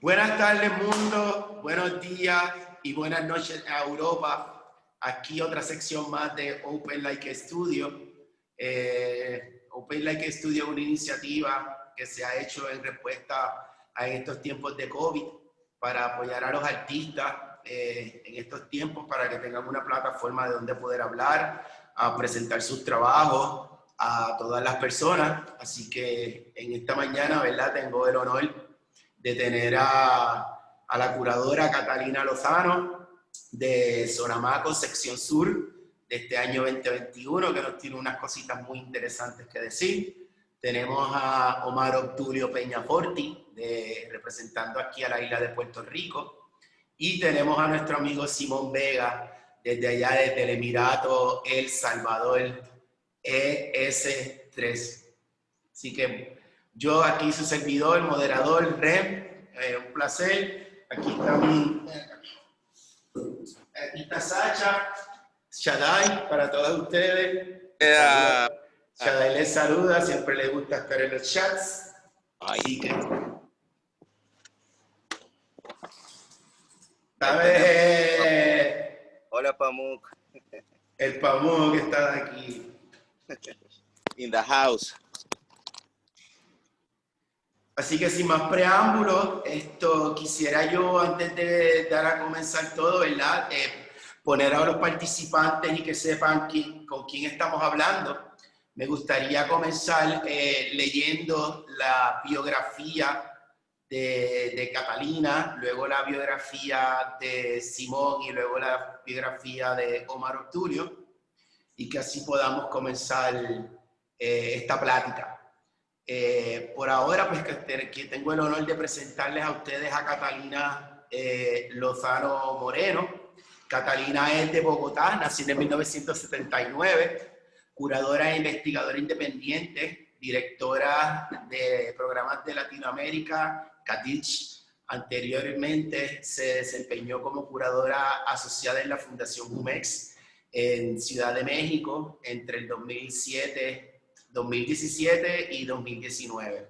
Buenas tardes, mundo. Buenos días y buenas noches a Europa. Aquí otra sección más de Open Like Studio. Open Like Studio es una iniciativa que se ha hecho en respuesta a estos tiempos de COVID para apoyar a los artistas en estos tiempos para que tengan una plataforma de donde poder hablar, a presentar sus trabajos a todas las personas. Así que en esta mañana, ¿verdad? Tengo el honor de tener a la curadora Catalina Lozano de Sonamaco, sección sur, de este año 2021, que nos tiene unas cositas muy interesantes que decir. Tenemos a Omar Obdulio Peñaforti, representando aquí a la isla de Puerto Rico. Y tenemos a nuestro amigo Simón Vega, desde allá, desde el Emirato El Salvador, ES3. Así que yo aquí su servidor, moderador, Rem, un placer. Aquí está Sacha, Shaddai, para todos ustedes. Shaddai les saluda, siempre le gusta estar en los chats. Así que... Hola, Pamuk. El Pamuk está aquí. In the house. Así que sin más preámbulos, quisiera yo, antes de dar a comenzar todo, ¿verdad? Poner a los participantes y que sepan con quién estamos hablando. Me gustaría comenzar leyendo la biografía de Catalina, luego la biografía de Simón y luego la biografía de Omar Obdulio, y que así podamos comenzar esta plática. Por ahora, pues que tengo el honor de presentarles a ustedes a Catalina Lozano Moreno. Catalina es de Bogotá, nacida en 1979, curadora e investigadora independiente, directora de programas de Latinoamérica, CADICH. Anteriormente se desempeñó como curadora asociada en la Fundación Jumex en Ciudad de México entre el 2017 y 2019.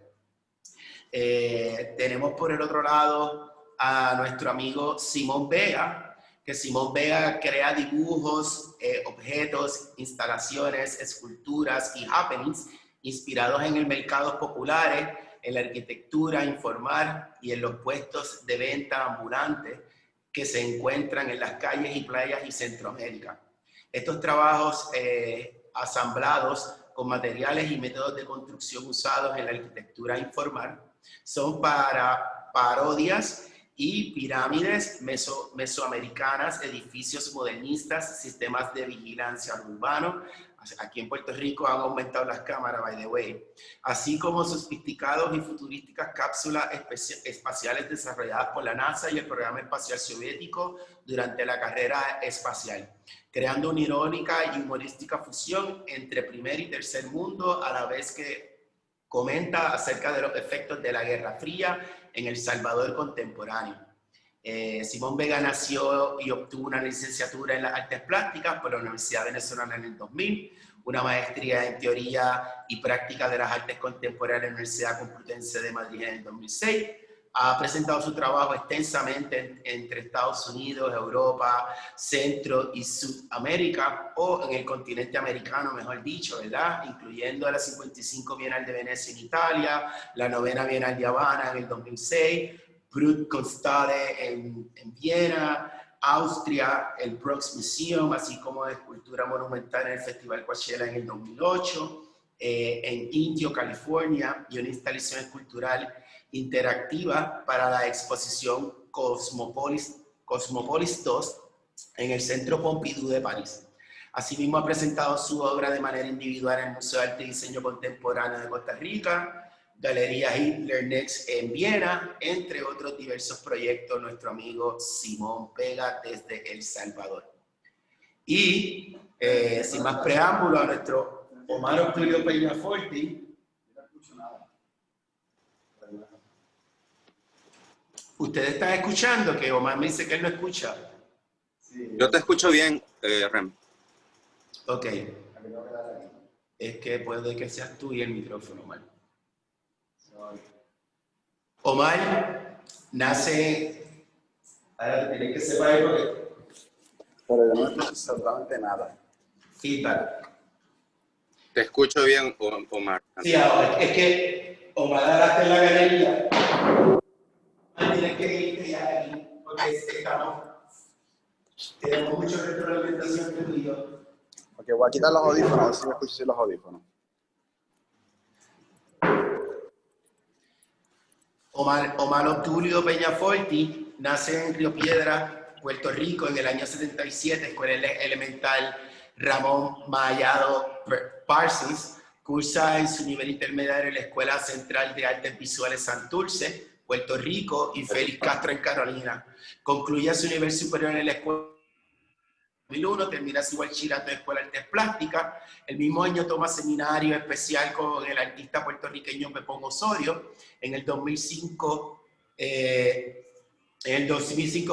Tenemos por el otro lado a nuestro amigo Simón Vega, que Simón Vega crea dibujos, objetos, instalaciones, esculturas y happenings inspirados en el mercados populares, en la arquitectura informal y en los puestos de venta ambulantes que se encuentran en las calles y playas y Centroamérica. Estos trabajos asamblados con materiales y métodos de construcción usados en la arquitectura informal son para parodias y pirámides mesoamericanas, edificios modernistas, sistemas de vigilancia urbano. Aquí en Puerto Rico han aumentado las cámaras, by the way, así como sofisticados y futurísticas cápsulas espaciales desarrolladas por la NASA y el programa espacial soviético durante la carrera espacial, creando una irónica y humorística fusión entre primer y tercer mundo, a la vez que comenta acerca de los efectos de la Guerra Fría en El Salvador contemporáneo. Simón Vega nació y obtuvo una licenciatura en las artes plásticas por la Universidad Venezolana en el 2000, una maestría en teoría y práctica de las artes contemporáneas en la Universidad Complutense de Madrid en el 2006. Ha presentado su trabajo extensamente entre Estados Unidos, Europa, Centro y Sudamérica, o en el continente americano, mejor dicho, ¿verdad? Incluyendo la 55 Bienal de Venecia en Italia, la 9ª Bienal de Habana en el 2006, Brut Constale en Viena, Austria, el Brooks Museum, así como de escultura monumental en el Festival Coachella en el 2008, en Indio, California, y una instalación escultural interactiva para la exposición Cosmopolis 2 en el Centro Pompidou de París. Asimismo, ha presentado su obra de manera individual en el Museo de Arte y Diseño Contemporáneo de Costa Rica, Galería Hitler Next en Viena, entre otros diversos proyectos, nuestro amigo Simón Vega desde El Salvador. Y, sin más preámbulo, a nuestro Omar Obdulio Peñaforti. ¿Ustedes están escuchando? Que Omar me dice que él no escucha. Yo te escucho bien, Rem. Ok. Es que puede que seas tú y el micrófono, Omar. Omar. nace, ahora tienes que separar porque Pero yo no escucho absolutamente nada. feedback. Te escucho bien, Omar. Sí, ahora, es que Omar ahora está en la galería. Tienes que irte ya aquí, porque tenemos mucha retroalimentación entre tú y yo. Ok, voy a quitar los audífonos, a ver si me escucho sin los audífonos. Omar Obdulio Peñaforti nace en Río Piedra, Puerto Rico, en el año 77, escuela elemental Ramón Mayado Parsons. Cursa en su nivel intermediario en la Escuela Central de Artes Visuales Santurce, Puerto Rico, y Félix Castro en Carolina. Concluye su nivel superior en la escuela 2001, termina su bachillerato en Escuela de Artes Plásticas. El mismo año toma seminario especial con el artista puertorriqueño Pepón Osorio. En el 2005,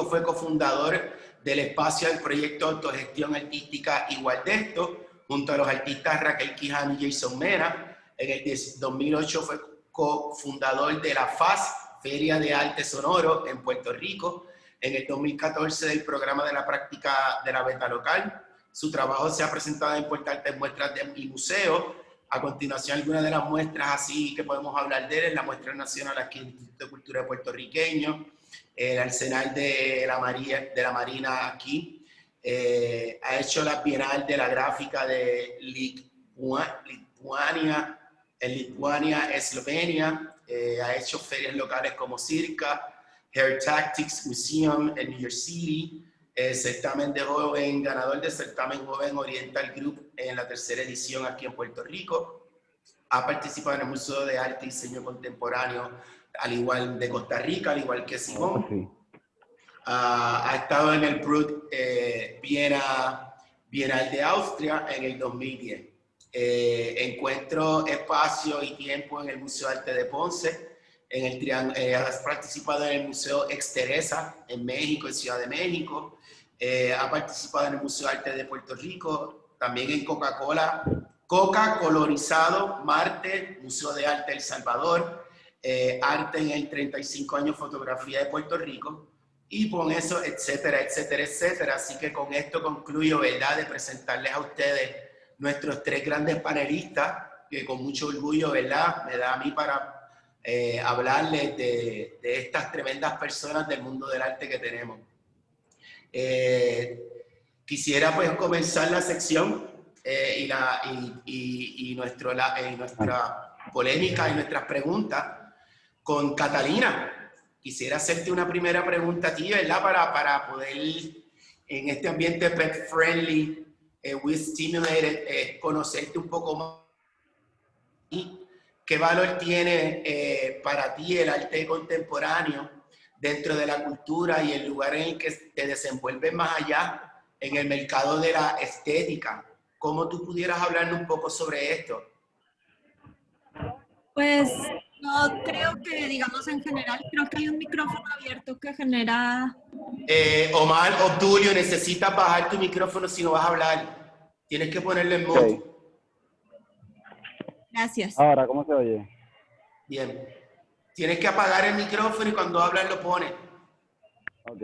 fue cofundador del espacio del proyecto de autogestión artística Igual de Esto, junto a los artistas Raquel Quijano y Jason Mena. En el 2008 fue cofundador de la FAS, Feria de Arte Sonoro en Puerto Rico. En el 2014 del programa de la práctica de la beta local. Su trabajo se ha presentado en importantes muestras y museos. A continuación, algunas de las muestras así que podemos hablar de él es la Muestra Nacional aquí en el Instituto de Cultura Puertorriqueño, el Arsenal de la Marina aquí, ha hecho la Bienal de la Gráfica de Lituania, Eslovenia, ha hecho ferias locales como Circa, Hair Tactics Museum en New York City, certamen de joven, ganador del certamen Joven Oriental Group en la tercera edición aquí en Puerto Rico. Ha participado en el Museo de Arte y Diseño Contemporáneo, al igual de Costa Rica, al igual que Simón. Sí. Ha estado en el Brut Bienal de Austria en el 2010. Encuentro espacio y tiempo en el Museo de Arte de Ponce. Has participado en el Museo Exteresa en México, en Ciudad de México. Ha participado en el Museo de Arte de Puerto Rico, también en Coca-Cola, Coca Colorizado, Marte, Museo de Arte El Salvador, Arte en el 35 años, Fotografía de Puerto Rico, y con eso, etcétera, etcétera, etcétera. Así que con esto concluyo, ¿verdad?, de presentarles a ustedes nuestros tres grandes panelistas, que con mucho orgullo, ¿verdad?, me da a mí para hablarles de estas tremendas personas del mundo del arte que tenemos. Quisiera pues comenzar la sección y nuestra polémica y nuestras preguntas con Catalina. Quisiera hacerte una primera pregunta a ti, ¿verdad? Para poder, en este ambiente pet friendly, we stimulated, conocerte un poco más. ¿Qué valor tiene para ti el arte contemporáneo dentro de la cultura y el lugar en el que te desenvuelves más allá en el mercado de la estética? ¿Cómo tú pudieras hablarnos un poco sobre esto? Pues no creo que, digamos, en general, creo que hay un micrófono abierto que genera... Omar Obdulio, necesitas bajar tu micrófono si no vas a hablar. Tienes que ponerlo en mute. Okay. Gracias. Ahora, ¿cómo se oye? Bien. Tienes que apagar el micrófono y cuando hablas lo pones. Ok.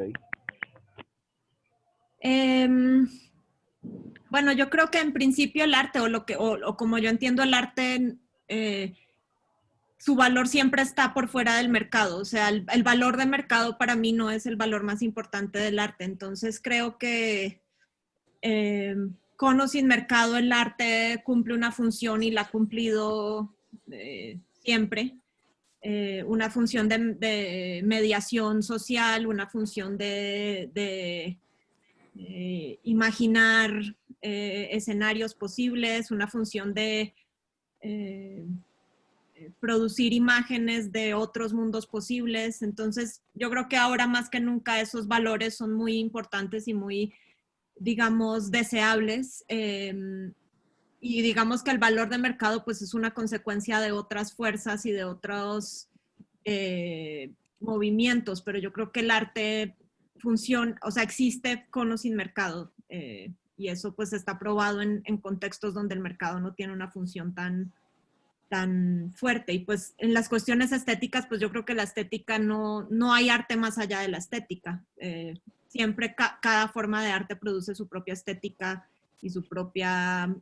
Bueno, yo creo que en principio el arte, o como yo entiendo el arte, su valor siempre está por fuera del mercado. O sea, el valor de mercado para mí no es el valor más importante del arte. Entonces creo que con o sin mercado el arte cumple una función y la ha cumplido siempre. Una función de mediación social, una función de imaginar escenarios posibles, una función de producir imágenes de otros mundos posibles. Entonces, yo creo que ahora más que nunca esos valores son muy importantes y muy, digamos, deseables. Y digamos que el valor de mercado pues es una consecuencia de otras fuerzas y de otros movimientos, pero yo creo que el arte funciona, o sea, existe con o sin mercado, y eso pues está probado en contextos donde el mercado no tiene una función tan tan fuerte. Y pues en las cuestiones estéticas, pues yo creo que la estética no hay arte más allá de la estética. Siempre cada forma de arte produce su propia estética y su propia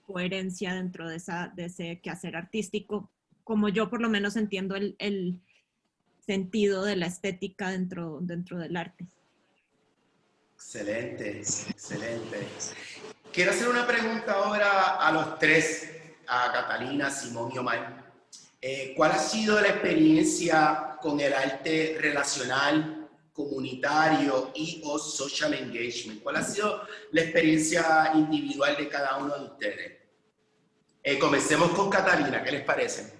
coherencia dentro de ese quehacer artístico, como yo por lo menos entiendo el sentido de la estética dentro del arte. Excelente, excelente. Quiero hacer una pregunta ahora a los tres, a Catalina, Simón y Omar. ¿Cuál ha sido la experiencia con el arte relacional, comunitario y o social engagement? ¿Cuál ha sido la experiencia individual de cada uno de ustedes? Comencemos con Catalina, ¿qué les parece?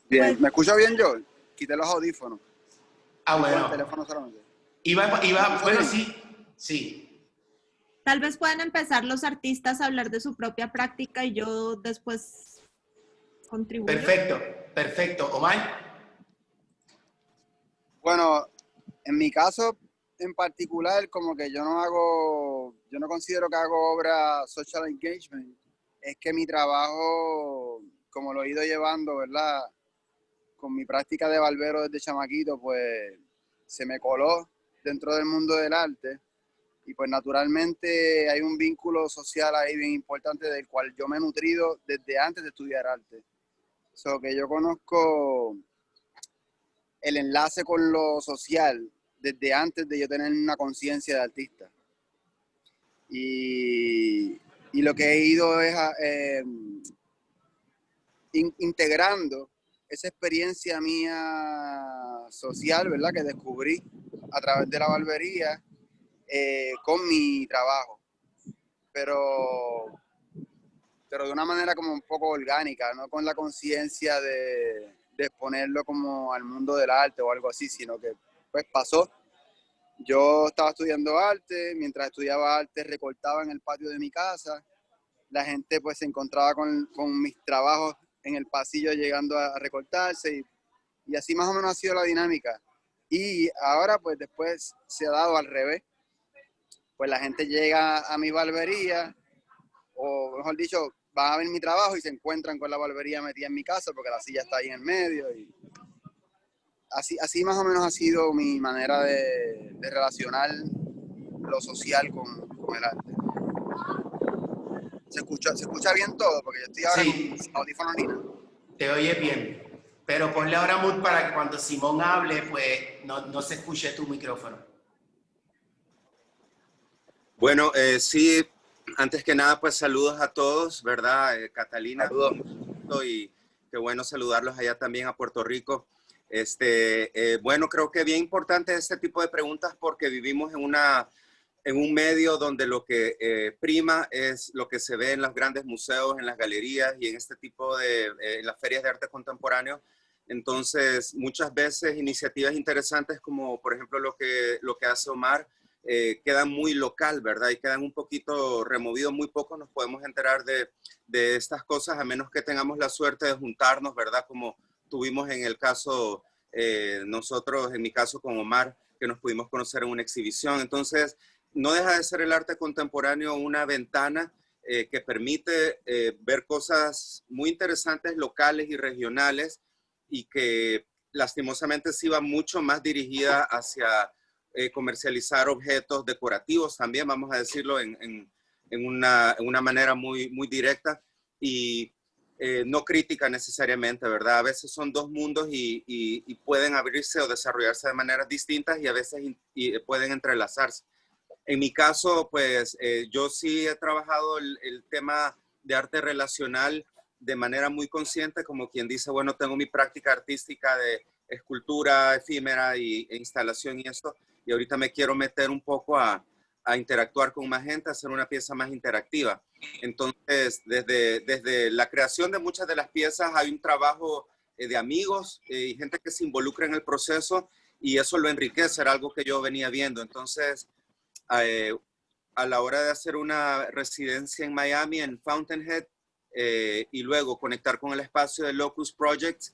Bien, Pues- ¿me escucha bien, yo? Quité los audífonos. Ah, Con el bueno. teléfono solamente. Bueno, sí. Tal vez puedan empezar los artistas a hablar de su propia práctica y yo después contribuyo. Perfecto. Omar. Bueno, en mi caso en particular, como que yo no considero que hago obra social engagement. Es que mi trabajo, como lo he ido llevando, ¿verdad? Con mi práctica de barbero desde chamaquito, pues se me coló dentro del mundo del arte. Y pues naturalmente hay un vínculo social ahí bien importante del cual yo me he nutrido desde antes de estudiar arte. So que yo conozco el enlace con lo social desde antes de yo tener una conciencia de artista. Y lo que he ido es integrando esa experiencia mía social, ¿verdad? Que descubrí a través de la barbería con mi trabajo. Pero de una manera como un poco orgánica, no con la conciencia de exponerlo como al mundo del arte o algo así, sino que pues pasó. Yo estaba estudiando arte, mientras estudiaba arte recortaba en el patio de mi casa, la gente pues se encontraba con mis trabajos en el pasillo llegando a recortarse y así más o menos ha sido la dinámica. Y ahora pues después se ha dado al revés, pues la gente llega a mi barbería, o mejor dicho, van a ver mi trabajo y se encuentran con la barbería metida en mi casa porque la silla está ahí en el medio. Y así más o menos ha sido mi manera de relacionar lo social con el arte. ¿Se escucha bien todo? Porque yo estoy ahora Sí, con audífonos ni nada. te oyes bien. Pero ponle ahora mute para que cuando Simón hable, pues no se escuche tu micrófono. Bueno, sí, antes que nada, pues saludos a todos, ¿verdad? Catalina, Saludos. y qué bueno saludarlos allá también a Puerto Rico. Bueno, creo que bien importante este tipo de preguntas porque vivimos en un medio donde lo que prima es lo que se ve en los grandes museos, en las galerías y en este tipo de en las ferias de arte contemporáneo. Entonces, muchas veces iniciativas interesantes como, por ejemplo, lo que hace Omar, quedan muy local, ¿verdad? Y quedan un poquito removidos, muy pocos nos podemos enterar de estas cosas a menos que tengamos la suerte de juntarnos, ¿verdad? Como tuvimos en el caso, nosotros, en mi caso con Omar, que nos pudimos conocer en una exhibición. Entonces, no deja de ser el arte contemporáneo una ventana que permite ver cosas muy interesantes locales y regionales y que lastimosamente sí va mucho más dirigida hacia comercializar objetos decorativos también, vamos a decirlo en una manera muy directa y no crítica necesariamente, ¿verdad? A veces son dos mundos y pueden abrirse o desarrollarse de maneras distintas y a veces pueden entrelazarse. En mi caso, pues yo sí he trabajado el tema de arte relacional de manera muy consciente, como quien dice, bueno, tengo mi práctica artística de escultura efímera e instalación y eso, y ahorita me quiero meter un poco a interactuar con más gente, a hacer una pieza más interactiva. Entonces, desde la creación de muchas de las piezas hay un trabajo de amigos y gente que se involucra en el proceso y eso lo enriquece, era algo que yo venía viendo. Entonces, a la hora de hacer una residencia en Miami, en Fountainhead, y luego conectar con el espacio de Locus Projects,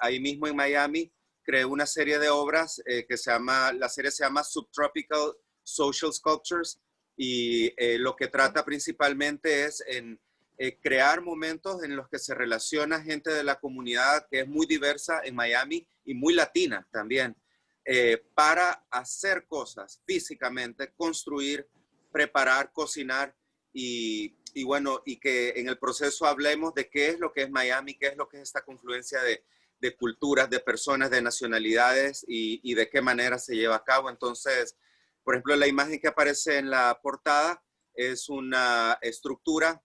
ahí mismo en Miami, creé una serie de obras la serie se llama Subtropical Social Sculptures y lo que trata principalmente es en crear momentos en los que se relaciona gente de la comunidad que es muy diversa en Miami y muy latina también, para hacer cosas físicamente, construir, preparar, cocinar y bueno, y que en el proceso hablemos de qué es lo que es Miami, qué es lo que es esta confluencia de culturas, de personas, de nacionalidades y de qué manera se lleva a cabo. Entonces, por ejemplo, la imagen que aparece en la portada es una estructura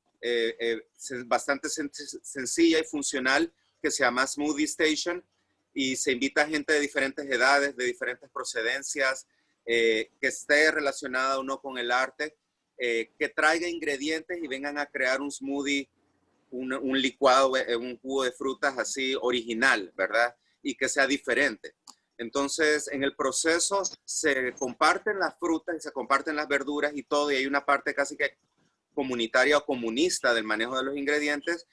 bastante sencilla y funcional que se llama Smoothie Station y se invita a gente de diferentes edades, de diferentes procedencias, que esté relacionada o no con el arte, que traiga ingredientes y vengan a crear un smoothie, un licuado, un jugo de frutas así original, ¿verdad? Y que sea diferente. Entonces, en el proceso se comparten las frutas y se comparten las verduras y todo, y hay una parte casi que comunitaria o comunista del manejo de los ingredientes,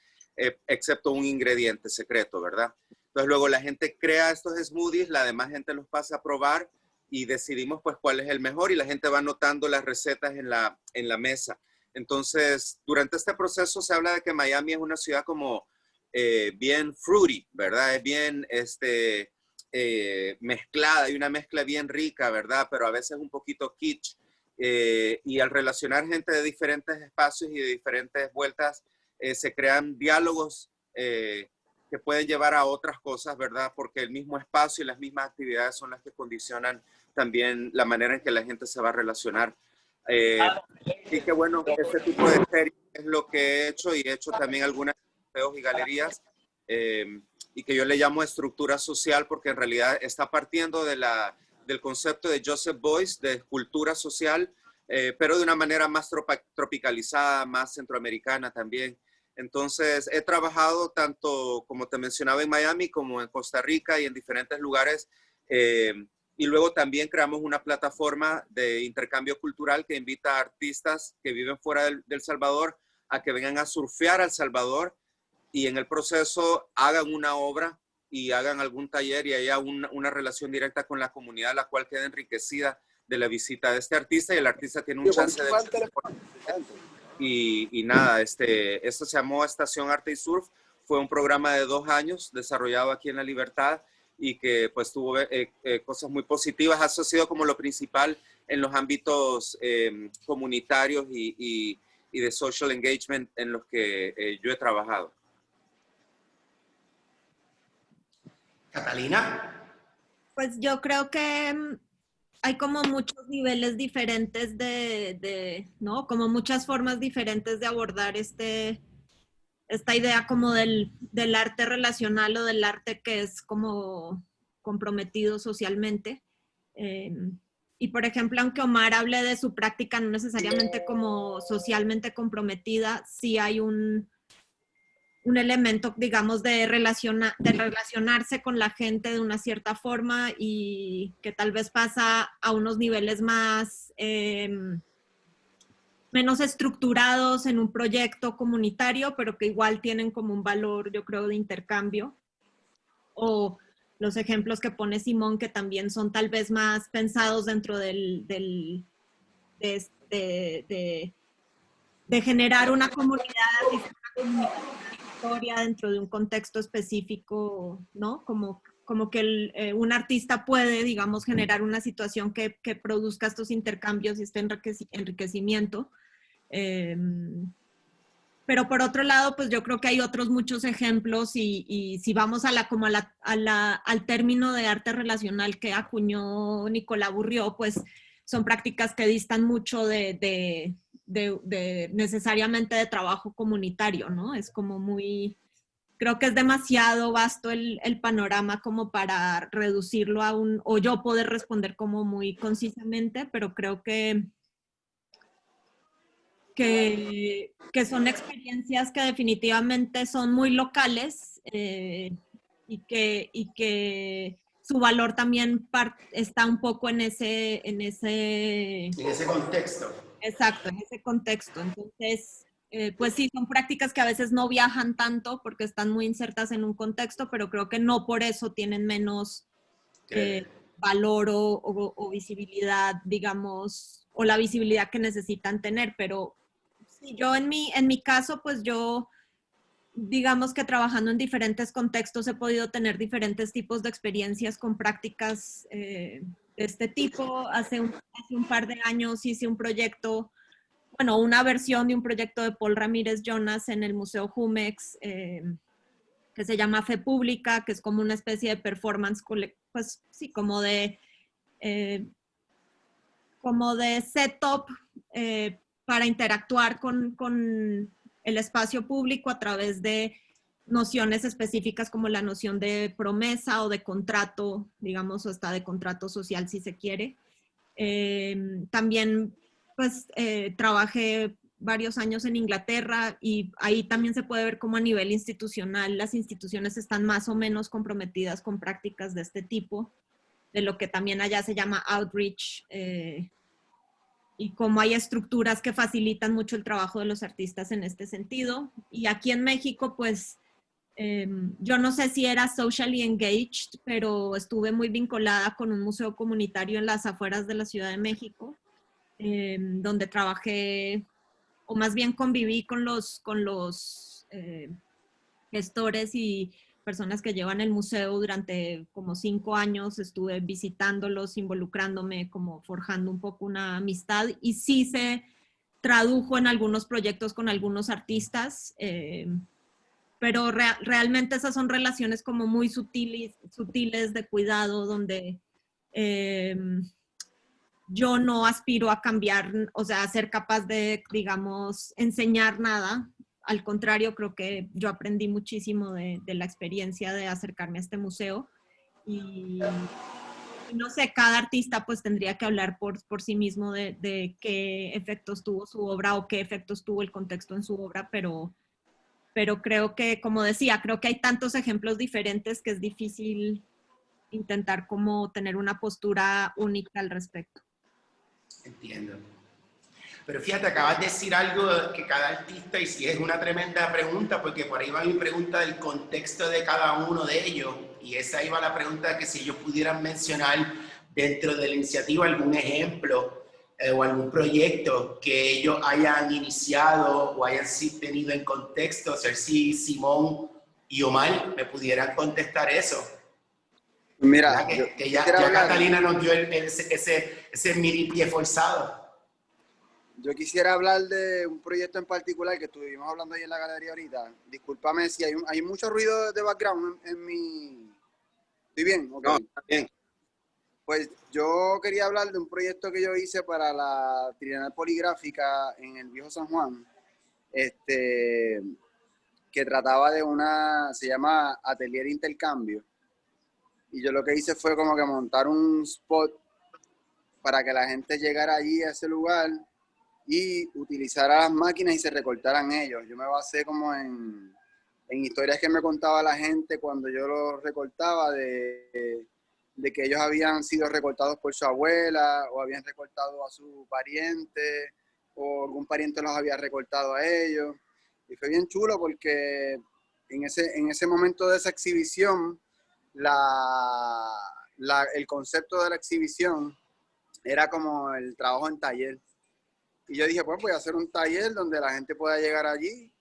excepto un ingrediente secreto, ¿verdad? Entonces, luego la gente crea estos smoothies, la demás gente los pasa a probar y decidimos pues cuál es el mejor y la gente va anotando las recetas en la mesa. Entonces, durante este proceso se habla de que Miami es una ciudad como bien fruity, ¿verdad? Es bien mezclada, hay una mezcla bien rica, ¿verdad? Pero a veces un poquito kitsch. Y al relacionar gente de diferentes espacios y de diferentes vueltas, se crean diálogos que pueden llevar a otras cosas, ¿verdad? Porque el mismo espacio y las mismas actividades son las que condicionan también la manera en que la gente se va a relacionar. Y que bueno, este tipo de series es lo que he hecho y he hecho también algunas museos y galerías y que yo le llamo estructura social porque en realidad está partiendo del concepto de Joseph Beuys de cultura social, pero de una manera más tropicalizada, más centroamericana también. Entonces, he trabajado tanto, como te mencionaba, en Miami como en Costa Rica y en diferentes lugares. Y luego también creamos una plataforma de intercambio cultural que invita a artistas que viven fuera del Salvador a que vengan a surfear al Salvador y en el proceso hagan una obra y hagan algún taller y haya una relación directa con la comunidad, la cual queda enriquecida de la visita de este artista y el artista tiene un chance de... Y nada, esto se llamó Estación Arte y Surf, fue un programa de 2 años desarrollado aquí en La Libertad y que pues tuvo cosas muy positivas, ha sido como lo principal en los ámbitos comunitarios y de social engagement en los que yo he trabajado. Catalina. Pues yo creo que hay como muchos niveles diferentes ¿no? Como muchas formas diferentes de abordar esta idea como del arte relacional o del arte que es como comprometido socialmente. Y por ejemplo, aunque Omar hable de su práctica no necesariamente como socialmente comprometida, sí hay un elemento, digamos, de relacionarse con la gente de una cierta forma y que tal vez pasa a unos niveles más, menos estructurados en un proyecto comunitario, pero que igual tienen como un valor, yo creo, de intercambio. O los ejemplos que pone Simón, que también son tal vez más pensados dentro de generar una comunidad historia dentro de un contexto específico, ¿no? Como que un artista puede, digamos, generar una situación que produzca estos intercambios y este enriquecimiento. Pero por otro lado, pues yo creo que hay otros muchos ejemplos y si vamos al término de arte relacional que acuñó Nicolás Bourriaud, pues son prácticas que distan mucho de necesariamente de trabajo comunitario, ¿no? Es como creo que es demasiado vasto el panorama como para reducirlo o yo poder responder como muy concisamente, pero creo que son experiencias que definitivamente son muy locales y que su valor también está un poco en ese contexto. Exacto, en ese contexto. Entonces, pues sí, son prácticas que a veces no viajan tanto porque están muy insertas en un contexto, pero creo que no por eso tienen menos valor o visibilidad, digamos, o la visibilidad que necesitan tener, pero Y yo en mi caso, pues yo, digamos que trabajando en diferentes contextos he podido tener diferentes tipos de experiencias con prácticas de este tipo. Hace un par de años hice un proyecto, bueno, una versión de un proyecto de Paul Ramírez Jonas en el Museo Jumex, que se llama Fe Pública, que es como una especie de performance, pues sí, eh, como de setup para interactuar con el espacio público a través de nociones específicas como la noción de promesa o de contrato, digamos, o hasta de contrato social si se quiere. También pues trabajé varios años en Inglaterra y ahí también se puede ver cómo a nivel institucional las instituciones están más o menos comprometidas con prácticas de este tipo, de lo que también allá se llama outreach, y cómo hay estructuras que facilitan mucho el trabajo de los artistas en este sentido. Y aquí en México, pues, yo no sé si era socially engaged, pero estuve muy vinculada con un museo comunitario en las afueras de la Ciudad de México, donde trabajé, o más bien conviví con los gestores y personas que llevan el museo durante como 5 años. Estuve visitándolos, involucrándome, como forjando un poco una amistad, y sí se tradujo en algunos proyectos con algunos artistas, pero realmente esas son relaciones como muy sutiles de cuidado, donde eh, yo no aspiro a cambiar, o sea, a ser capaz de, digamos, enseñar nada. Al contrario, creo que yo aprendí muchísimo de la experiencia de acercarme a este museo. Y no sé, cada artista pues tendría que hablar por sí mismo de qué efectos tuvo su obra o qué efectos tuvo el contexto en su obra, pero creo que, como decía, creo que hay tantos ejemplos diferentes que es difícil intentar como tener una postura única al respecto. Entiendo. Pero fíjate, acabas de decir algo que cada artista, y sí es una tremenda pregunta, porque por ahí va mi pregunta del contexto de cada uno de ellos, y esa iba la pregunta, que si ellos pudieran mencionar dentro de la iniciativa algún ejemplo o algún proyecto que ellos hayan iniciado o hayan tenido en contexto, o sea, si Simón y Omar me pudieran contestar eso. Mira, ¿Verdad? yo Que quisiera ya hablar, Catalina nos dio ese mini pie forzado. yo quisiera hablar de un proyecto en particular que estuvimos hablando ahí en la galería ahorita. Discúlpame si hay mucho ruido de background en mi... ¿Estoy bien? Okay. No, está bien. Pues yo quería hablar de un proyecto que yo hice para la Trienal Poligráfica en el Viejo San Juan, que trataba de se llama Atelier Intercambio. Y yo lo que hice fue como que montar un spot para que la gente llegara allí a ese lugar y utilizara las máquinas y se recortaran ellos. Yo me basé como en historias que me contaba la gente cuando yo los recortaba, de que ellos habían sido recortados por su abuela o habían recortado a su pariente o algún pariente los había recortado a ellos. Y fue bien chulo porque en ese momento de esa exhibición, el concepto de la exhibición era como el trabajo en taller. Y yo dije, pues voy a hacer un taller donde la gente pueda llegar allí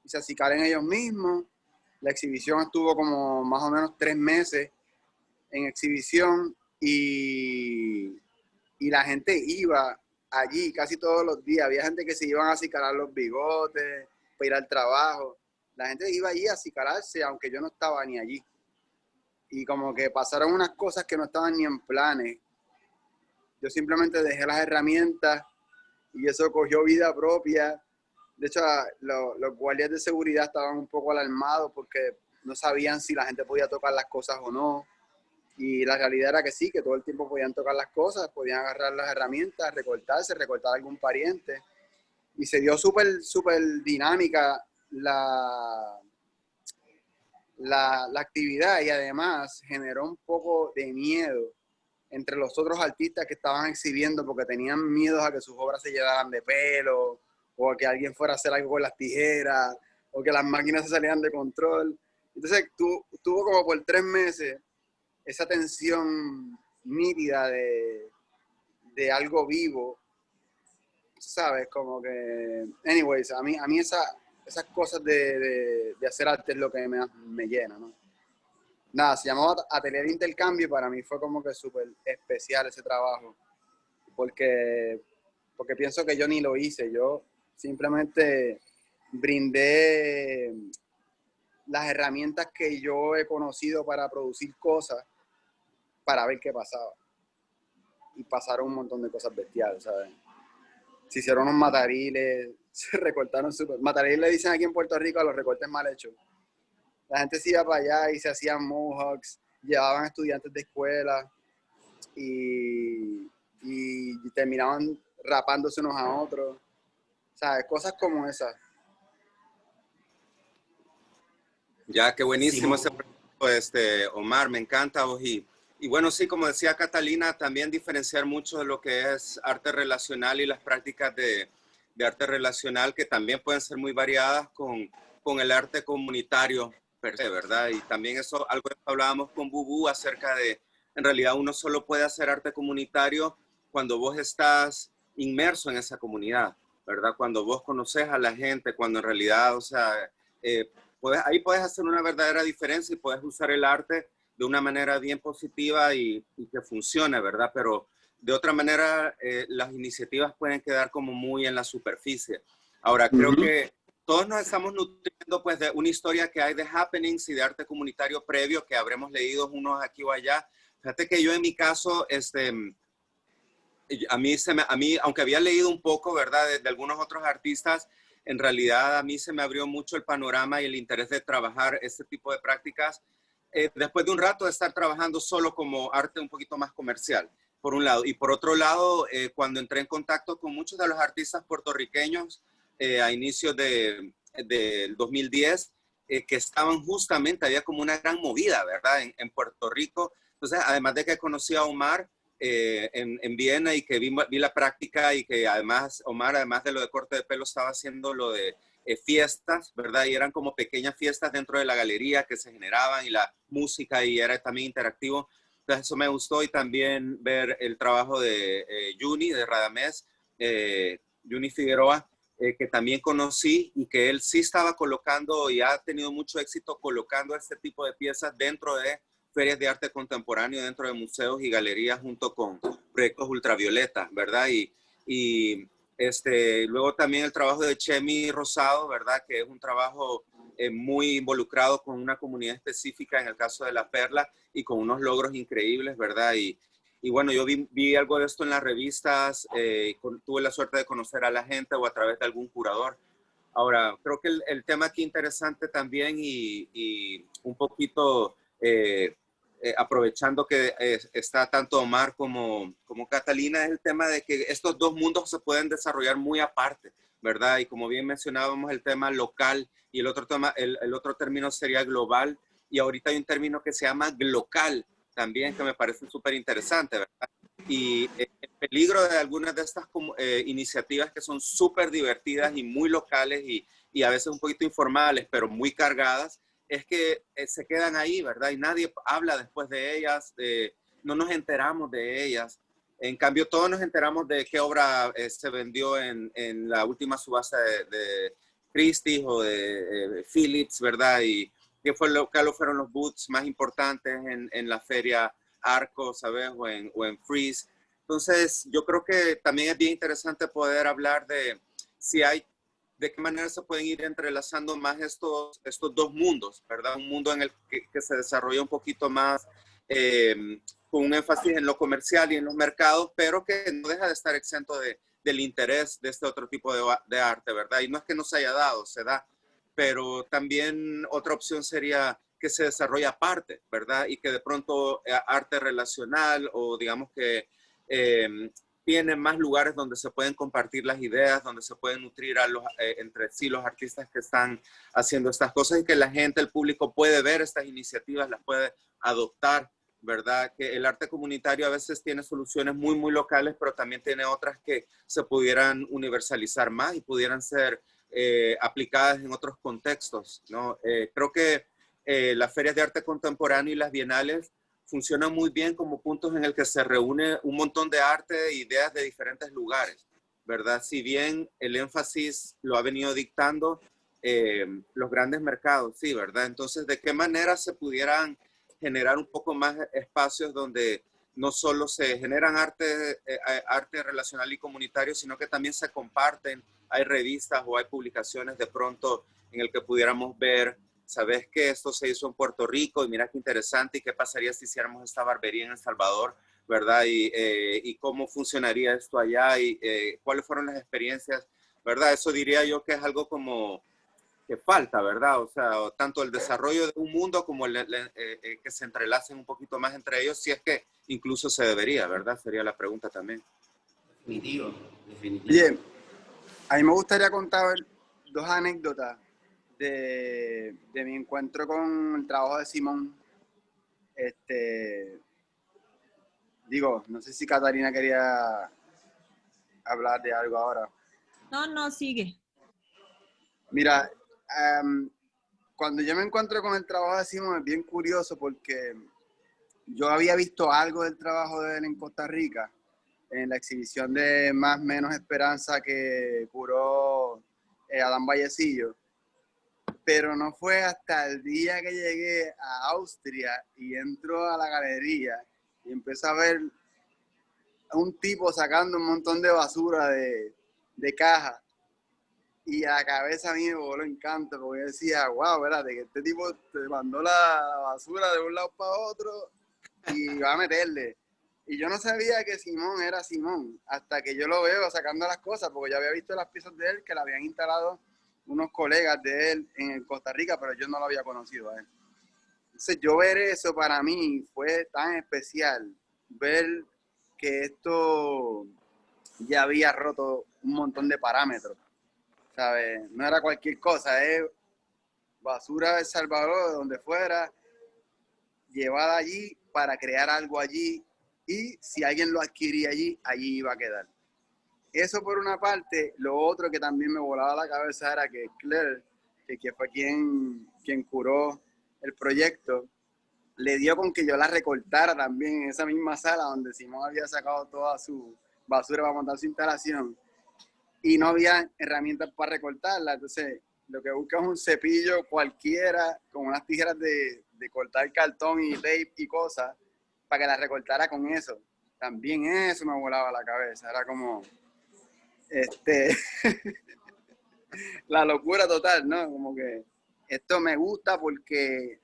y se acicalen ellos mismos. La exhibición estuvo como más o menos 3 meses en exhibición y la gente iba allí casi todos los días. Había gente que se iban a acicalar los bigotes para ir al trabajo. La gente iba allí a acicalarse aunque yo no estaba ni allí. Y como que pasaron unas cosas que no estaban ni en planes. Yo simplemente dejé las herramientas y eso cogió vida propia. De hecho, los guardias de seguridad estaban un poco alarmados porque no sabían si la gente podía tocar las cosas o no. Y la realidad era que sí, que todo el tiempo podían tocar las cosas, podían agarrar las herramientas, recortar a algún pariente. Y se dio súper dinámica la actividad, y además generó un poco de miedo entre los otros artistas que estaban exhibiendo porque tenían miedo a que sus obras se llenaran de pelo o a que alguien fuera a hacer algo con las tijeras o que las máquinas se salieran de control. Entonces tuvo como por 3 meses esa tensión nítida de algo vivo sabes, como que, anyways, a mí esas cosas de hacer arte es lo que me llena, ¿no? Nada, se llamaba Atelier de Intercambio y para mí fue como que súper especial ese trabajo, porque pienso que yo ni lo hice, yo simplemente brindé las herramientas que yo he conocido para producir cosas para ver qué pasaba. Y pasaron un montón de cosas bestiales, ¿sabes? Se hicieron unos matariles, se recortaron súper. Matariles le dicen aquí en Puerto Rico a los recortes mal hechos. La gente se iba para allá y se hacían mohawks, llevaban estudiantes de escuela y terminaban rapándose unos a otros. ¿Sabes? Cosas como esas. Ya, qué buenísimo Sí. ese proyecto, Omar, me encanta. Y bueno, sí, como decía Catalina, también diferenciar mucho de lo que es arte relacional y las prácticas de arte relacional, que también pueden ser muy variadas con el arte comunitario, per se, ¿verdad? Y también eso, algo que hablábamos con Bubu acerca de, en realidad uno solo puede hacer arte comunitario cuando vos estás inmerso en esa comunidad, ¿verdad? Cuando vos conoces a la gente, cuando en realidad, o sea, ahí puedes hacer una verdadera diferencia y puedes usar el arte de una manera bien positiva y que funcione, ¿verdad? Pero de otra manera, las iniciativas pueden quedar como muy en la superficie. Ahora, creo que todos nos estamos nutriendo pues de una historia que hay de happenings y de arte comunitario previo que habremos leído unos aquí o allá. Fíjate que yo en mi caso, a mí, aunque había leído un poco, ¿verdad? De algunos otros artistas, en realidad a mí se me abrió mucho el panorama y el interés de trabajar este tipo de prácticas después de un rato de estar trabajando solo como arte un poquito más comercial, por un lado. Y por otro lado, cuando entré en contacto con muchos de los artistas puertorriqueños a inicios del 2010, que estaban justamente, había como una gran movida, ¿verdad? En Puerto Rico. Entonces, además de que conocí a Omar, en Viena y que vi la práctica y que además Omar, además de lo de corte de pelo, estaba haciendo lo de fiestas, ¿verdad? Y eran como pequeñas fiestas dentro de la galería que se generaban y la música y era también interactivo. Entonces eso me gustó y también ver el trabajo de Juni, de Radamés, Juni Figueroa, que también conocí y que él sí estaba colocando y ha tenido mucho éxito colocando este tipo de piezas dentro de ferias de arte contemporáneo, dentro de museos y galerías junto con proyectos ultravioleta, ¿verdad? Luego también el trabajo de Chemi Rosado, ¿verdad? Que es un trabajo muy involucrado con una comunidad específica, en el caso de La Perla, y con unos logros increíbles, ¿verdad? Y bueno, yo vi algo de esto en las revistas, tuve la suerte de conocer a la gente o a través de algún curador. Ahora, creo que el tema aquí interesante también y un poquito aprovechando que está tanto Omar como Catalina, es el tema de que estos dos mundos se pueden desarrollar muy aparte, ¿verdad? Y como bien mencionábamos, el tema local y el otro tema, el otro término sería global, y ahorita hay un término que se llama glocal también, que me parece súper interesante, ¿verdad? Y el peligro de algunas de estas iniciativas que son súper divertidas y muy locales y a veces un poquito informales, pero muy cargadas, es que se quedan ahí, ¿verdad? Y nadie habla después de ellas, no nos enteramos de ellas. En cambio, todos nos enteramos de qué obra se vendió en la última subasta de Christie's o de Phillips, ¿verdad? Y qué fueron los booths más importantes en la feria Arco, ¿sabes? O en Frieze. Entonces, yo creo que también es bien interesante poder hablar de si hay, de qué manera se pueden ir entrelazando más estos dos mundos, ¿verdad? Un mundo en el que se desarrolla un poquito más con un énfasis en lo comercial y en los mercados, pero que no deja de estar exento del interés de este otro tipo de arte, ¿verdad? Y no es que no se haya dado, se da, pero también otra opción sería que se desarrolle aparte, ¿verdad? Y que de pronto arte relacional o digamos que tienen más lugares donde se pueden compartir las ideas, donde se pueden nutrir entre sí los artistas que están haciendo estas cosas y que la gente, el público puede ver estas iniciativas, las puede adoptar, ¿verdad? Que el arte comunitario a veces tiene soluciones muy, muy locales, pero también tiene otras que se pudieran universalizar más y pudieran ser aplicadas en otros contextos, ¿no? Creo que las ferias de arte contemporáneo y las bienales funcionan muy bien como puntos en el que se reúne un montón de arte e ideas de diferentes lugares. ¿verdad? Si bien el énfasis lo ha venido dictando los grandes mercados, sí, ¿verdad? Entonces, ¿de qué manera se pudieran generar un poco más espacios donde no solo se generan arte relacional y comunitario, sino que también se comparten? Hay revistas o hay publicaciones de pronto en el que pudiéramos ver, ¿sabes que esto se hizo en Puerto Rico? Y mira qué interesante, ¿y qué pasaría si hiciéramos esta barbería en El Salvador? ¿Verdad? Y cómo funcionaría esto allá y cuáles fueron las experiencias, ¿verdad? Eso diría yo que es algo como que falta, ¿verdad? O sea, tanto el desarrollo de un mundo como que se entrelacen un poquito más entre ellos, si es que incluso se debería, ¿verdad? Sería la pregunta también. Definitivo, definitivo. Oye, a mí me gustaría contar dos anécdotas de mi encuentro con el trabajo de Simón. Digo, no sé si Catarina quería hablar de algo ahora. No, no, sigue. Mira, cuando yo me encuentro con el trabajo de Simón es bien curioso porque yo había visto algo del trabajo de él en Costa Rica, en la exhibición de Más Menos Esperanza que curó Adán Vallecillo, pero no fue hasta el día que llegué a Austria y entro a la galería y empecé a ver a un tipo sacando un montón de basura de caja. Y a la cabeza a mí me voló encanto, porque yo decía, wow, espérate, que este tipo te mandó la basura de un lado para otro y va a meterle. Y yo no sabía que Simón era Simón, hasta que yo lo veo sacando las cosas, porque yo había visto las piezas de él que le habían instalado unos colegas de él en Costa Rica, pero yo no lo había conocido a él. Entonces yo ver eso para mí fue tan especial, ver que esto ya había roto un montón de parámetros, ¿sabes? No era cualquier cosa, es basura de El Salvador, de donde fuera, llevada allí para crear algo allí, y si alguien lo adquiría allí, allí iba a quedar. Eso por una parte. Lo otro que también me volaba la cabeza era que Claire, que fue quien curó el proyecto, le dio con que yo la recortara también en esa misma sala donde Simón había sacado toda su basura para montar su instalación y no había herramientas para recortarla. Entonces, lo que busca es un cepillo cualquiera con unas tijeras de cortar cartón y tape y cosas para que la recortara con eso. También eso me volaba la cabeza. Era como la locura total, ¿no? Como que esto me gusta porque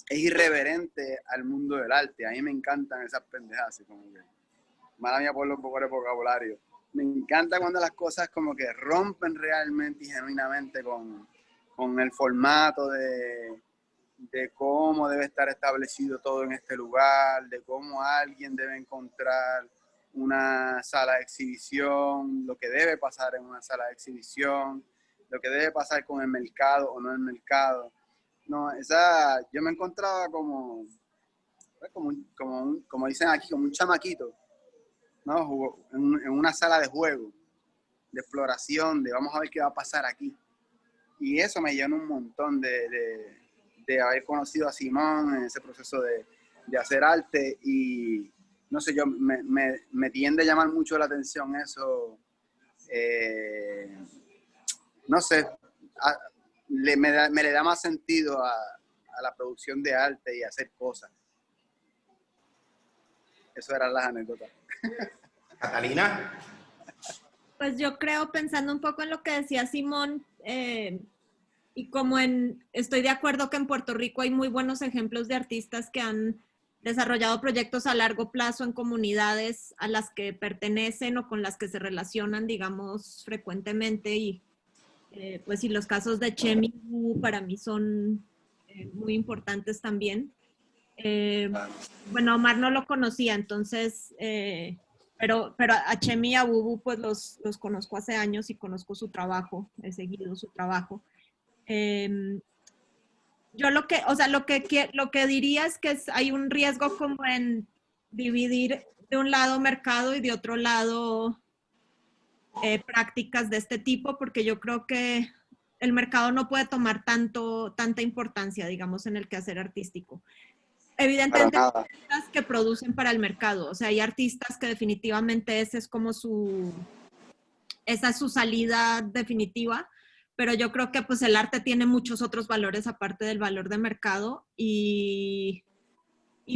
es irreverente al mundo del arte. A mí me encantan esas pendejas, como que, mala mía por los pocos de vocabulario. Me encanta cuando las cosas como que rompen realmente y genuinamente con el formato de cómo debe estar establecido todo en este lugar, de cómo alguien debe encontrar una sala de exhibición, lo que debe pasar en una sala de exhibición, lo que debe pasar con el mercado o no el mercado. No, yo me encontraba como dicen aquí, como un chamaquito, ¿no? En una sala de juego, de exploración, de vamos a ver qué va a pasar aquí. Y eso me llenó un montón de haber conocido a Simón en ese proceso de hacer arte. Y no sé, me tiende a llamar mucho la atención eso. No sé, me le da más sentido a la producción de arte y a hacer cosas. Eso eran las anécdotas. Catalina. Pues yo creo, pensando un poco en lo que decía Simón, y como estoy de acuerdo que en Puerto Rico hay muy buenos ejemplos de artistas que han desarrollado proyectos a largo plazo en comunidades a las que pertenecen o con las que se relacionan, digamos, frecuentemente. Y pues sí, los casos de Chemi y Wu para mí son muy importantes también. Bueno, Omar no lo conocía, entonces, pero a Chemi y a Bubu pues los conozco hace años y conozco su trabajo, he seguido su trabajo. Yo lo que diría es que hay un riesgo como en dividir de un lado mercado y de otro lado prácticas de este tipo, porque yo creo que el mercado no puede tomar tanta importancia, digamos, en el quehacer artístico. evidentemente hay nada. artistas que producen para el mercado, o sea, hay artistas que definitivamente ese es como esa es su salida definitiva, pero yo creo que pues el arte tiene muchos otros valores aparte del valor de mercado y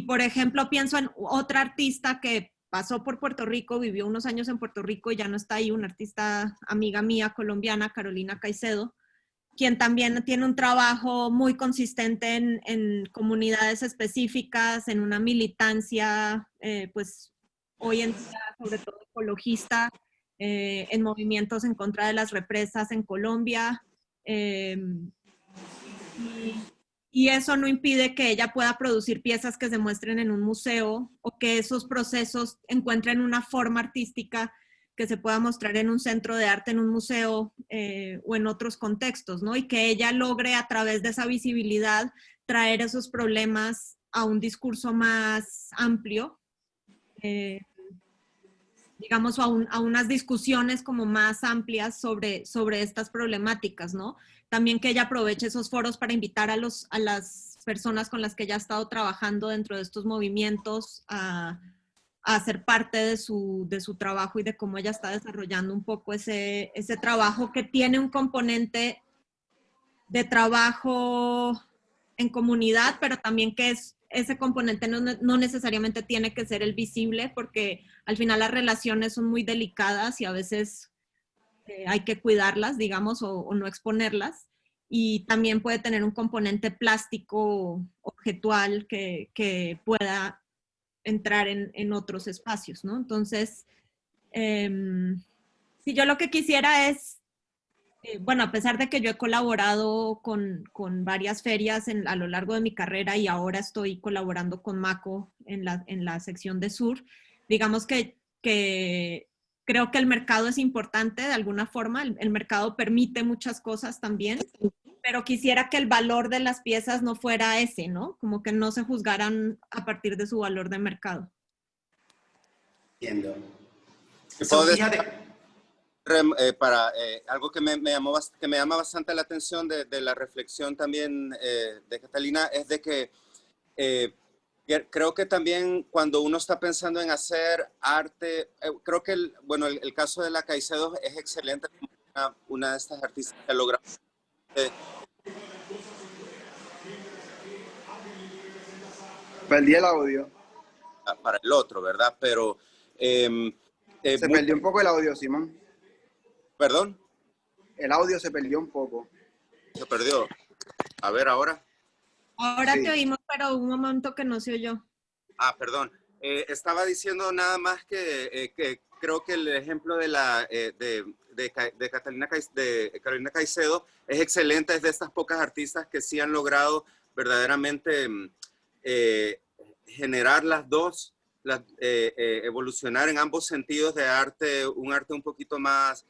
por ejemplo pienso en otra artista que pasó por Puerto Rico, vivió unos años en Puerto Rico y ya no está ahí, una artista amiga mía colombiana, Carolina Caicedo, quien también tiene un trabajo muy consistente en comunidades específicas, en una militancia, pues hoy en día, sobre todo ecologista, en movimientos en contra de las represas en Colombia. Eh, y eso no impide que ella pueda producir piezas que se muestren en un museo o que esos procesos encuentren una forma artística que se pueda mostrar en un centro de arte, en un museo o en otros contextos, ¿no? Y que ella logre a través de esa visibilidad traer esos problemas a un discurso más amplio, digamos, a unas discusiones como más amplias sobre estas problemáticas, ¿no? También que ella aproveche esos foros para invitar a las personas con las que ella ha estado trabajando dentro de estos movimientos a ser parte de su trabajo y de cómo ella está desarrollando un poco ese trabajo que tiene un componente de trabajo en comunidad, pero también que ese componente no necesariamente tiene que ser el visible, porque al final las relaciones son muy delicadas y a veces hay que cuidarlas, digamos, o no exponerlas. Y también puede tener un componente plástico, objetual, que pueda entrar en otros espacios, ¿no? Entonces, si yo lo que quisiera es, bueno, a pesar de que yo he colaborado con varias ferias a lo largo de mi carrera y ahora estoy colaborando con Maco en la sección de Sur, digamos que creo que el mercado es importante de alguna forma, el mercado permite muchas cosas también, pero quisiera que el valor de las piezas no fuera ese, ¿no? Como que no se juzgaran a partir de su valor de mercado. Entiendo. ¿Qué So, puedo decir? fíjate, Para algo que que me llama bastante la atención de la reflexión también de Catalina es de que creo que también cuando uno está pensando en hacer arte, creo que bueno, el caso de la Caicedo es excelente, una de estas artistas que logra Perdí el audio. para el otro, ¿verdad? Pero Se perdió un poco el audio, Simón. perdón, El audio se perdió un poco. se perdió. A ver ahora. Ahora Sí. te oímos, pero un momento que no se oyó. Perdón. Estaba diciendo nada más que creo que el ejemplo de Carolina Caicedo es excelente, es de estas pocas artistas que sí han logrado verdaderamente generar las dos, evolucionar en ambos sentidos de arte, un arte un poquito más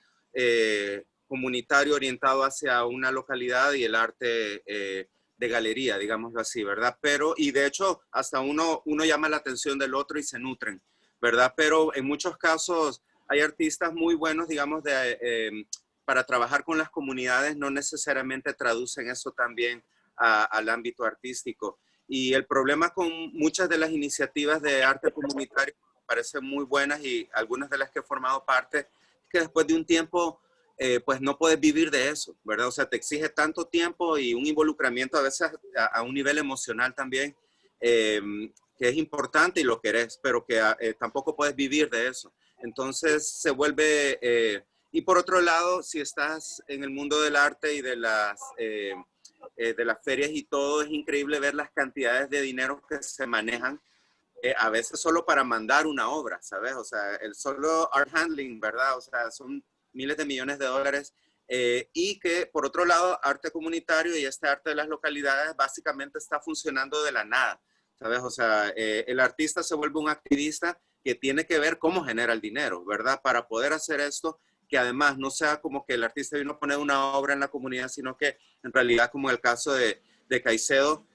comunitario orientado hacia una localidad y el arte de galería, digámoslo así, ¿verdad? Pero, y de hecho, hasta uno llama la atención del otro y se nutren, ¿verdad? Pero en muchos casos hay artistas muy buenos, digamos, para trabajar con las comunidades, no necesariamente traducen eso también al ámbito artístico. Y el problema con muchas de las iniciativas de arte comunitario me parecen muy buenas y algunas de las que he formado parte, es que después de un tiempo pues no puedes vivir de eso, ¿verdad? O sea, te exige tanto tiempo y un involucramiento a veces a un nivel emocional también, que es importante y lo querés, pero que tampoco puedes vivir de eso. Entonces se vuelve, y por otro lado, si estás en el mundo del arte y de las ferias y todo, es increíble ver las cantidades de dinero que se manejan a veces solo para mandar una obra, ¿sabes? O sea, el solo art handling, ¿verdad? O sea, son miles de millones de dólares. Y que, por otro lado, arte comunitario y este arte de las localidades básicamente está funcionando de la nada, ¿sabes? O sea, el artista se vuelve un activista que tiene que ver cómo genera el dinero, ¿verdad? Para poder hacer esto, que además no sea como que el artista vino a poner una obra en la comunidad, sino que en realidad, como en el caso de Caicedo,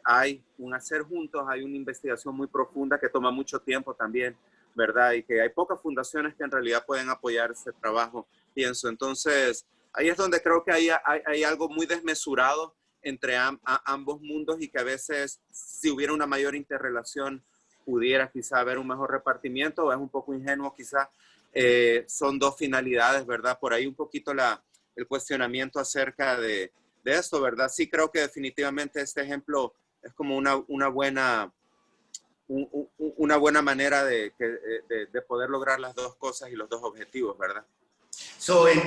hay un hacer juntos, hay una investigación muy profunda que toma mucho tiempo también, ¿verdad? Y que hay pocas fundaciones que en realidad pueden apoyar ese trabajo, pienso. Entonces, ahí es donde creo que hay algo muy desmesurado entre ambos mundos y que a veces si hubiera una mayor interrelación pudiera quizá haber un mejor repartimiento, o es un poco ingenuo quizá. Son dos finalidades, ¿verdad? Por ahí un poquito el cuestionamiento acerca de esto, ¿verdad? Sí creo que definitivamente este ejemplo es como una buena manera de poder lograr las dos cosas y los dos objetivos, ¿verdad?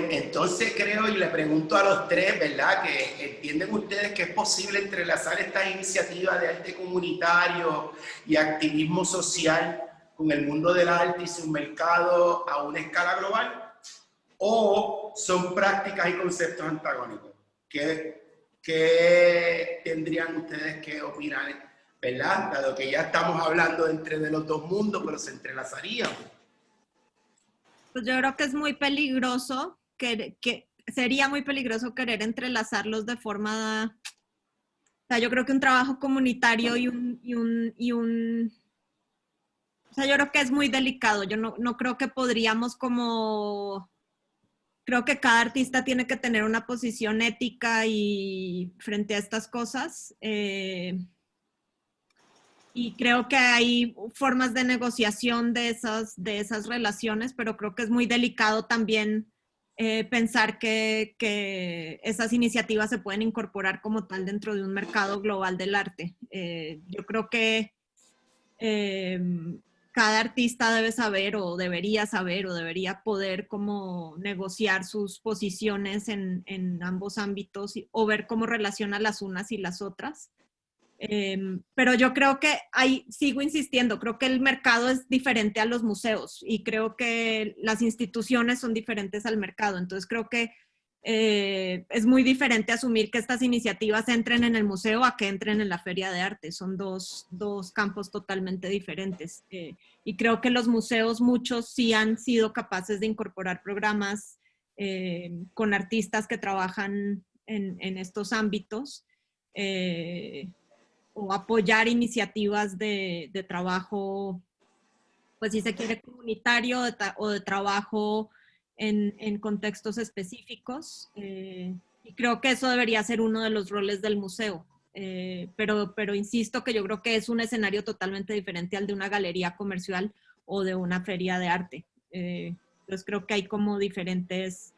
Entonces creo, y le pregunto a los tres, ¿verdad? Que entienden ustedes que es posible entrelazar estas iniciativas de arte comunitario y activismo social con el mundo del arte y su mercado a una escala global, o son prácticas y conceptos antagónicos. ¿Qué tendrían ustedes que opinar, ¿verdad? Dado que ya estamos hablando de los dos mundos, pero se entrelazarían. Pues yo creo que es muy peligroso, que sería muy peligroso querer entrelazarlos de forma... O sea, yo creo que un trabajo comunitario o sea, yo creo que es muy delicado. Yo no creo que podríamos como... Creo que cada artista tiene que tener una posición ética y frente a estas cosas. Y creo que hay formas de negociación de esas relaciones, pero creo que es muy delicado también pensar que esas iniciativas se pueden incorporar como tal dentro de un mercado global del arte. Yo creo que cada artista debe saber o debería poder como negociar sus posiciones en ambos ámbitos o ver cómo relaciona las unas y las otras. Pero yo creo que sigo insistiendo, creo que el mercado es diferente a los museos y creo que las instituciones son diferentes al mercado. Entonces creo que es muy diferente asumir que estas iniciativas entren en el museo a que entren en la feria de arte. Son dos campos totalmente diferentes. Y creo que los museos, muchos sí han sido capaces de incorporar programas con artistas que trabajan en estos ámbitos. O apoyar iniciativas de trabajo, pues si se quiere, comunitario o de trabajo en contextos específicos. Y creo que eso debería ser uno de los roles del museo. Pero insisto que yo creo que es un escenario totalmente diferente al de una galería comercial o de una feria de arte. Entonces creo que hay como diferentes...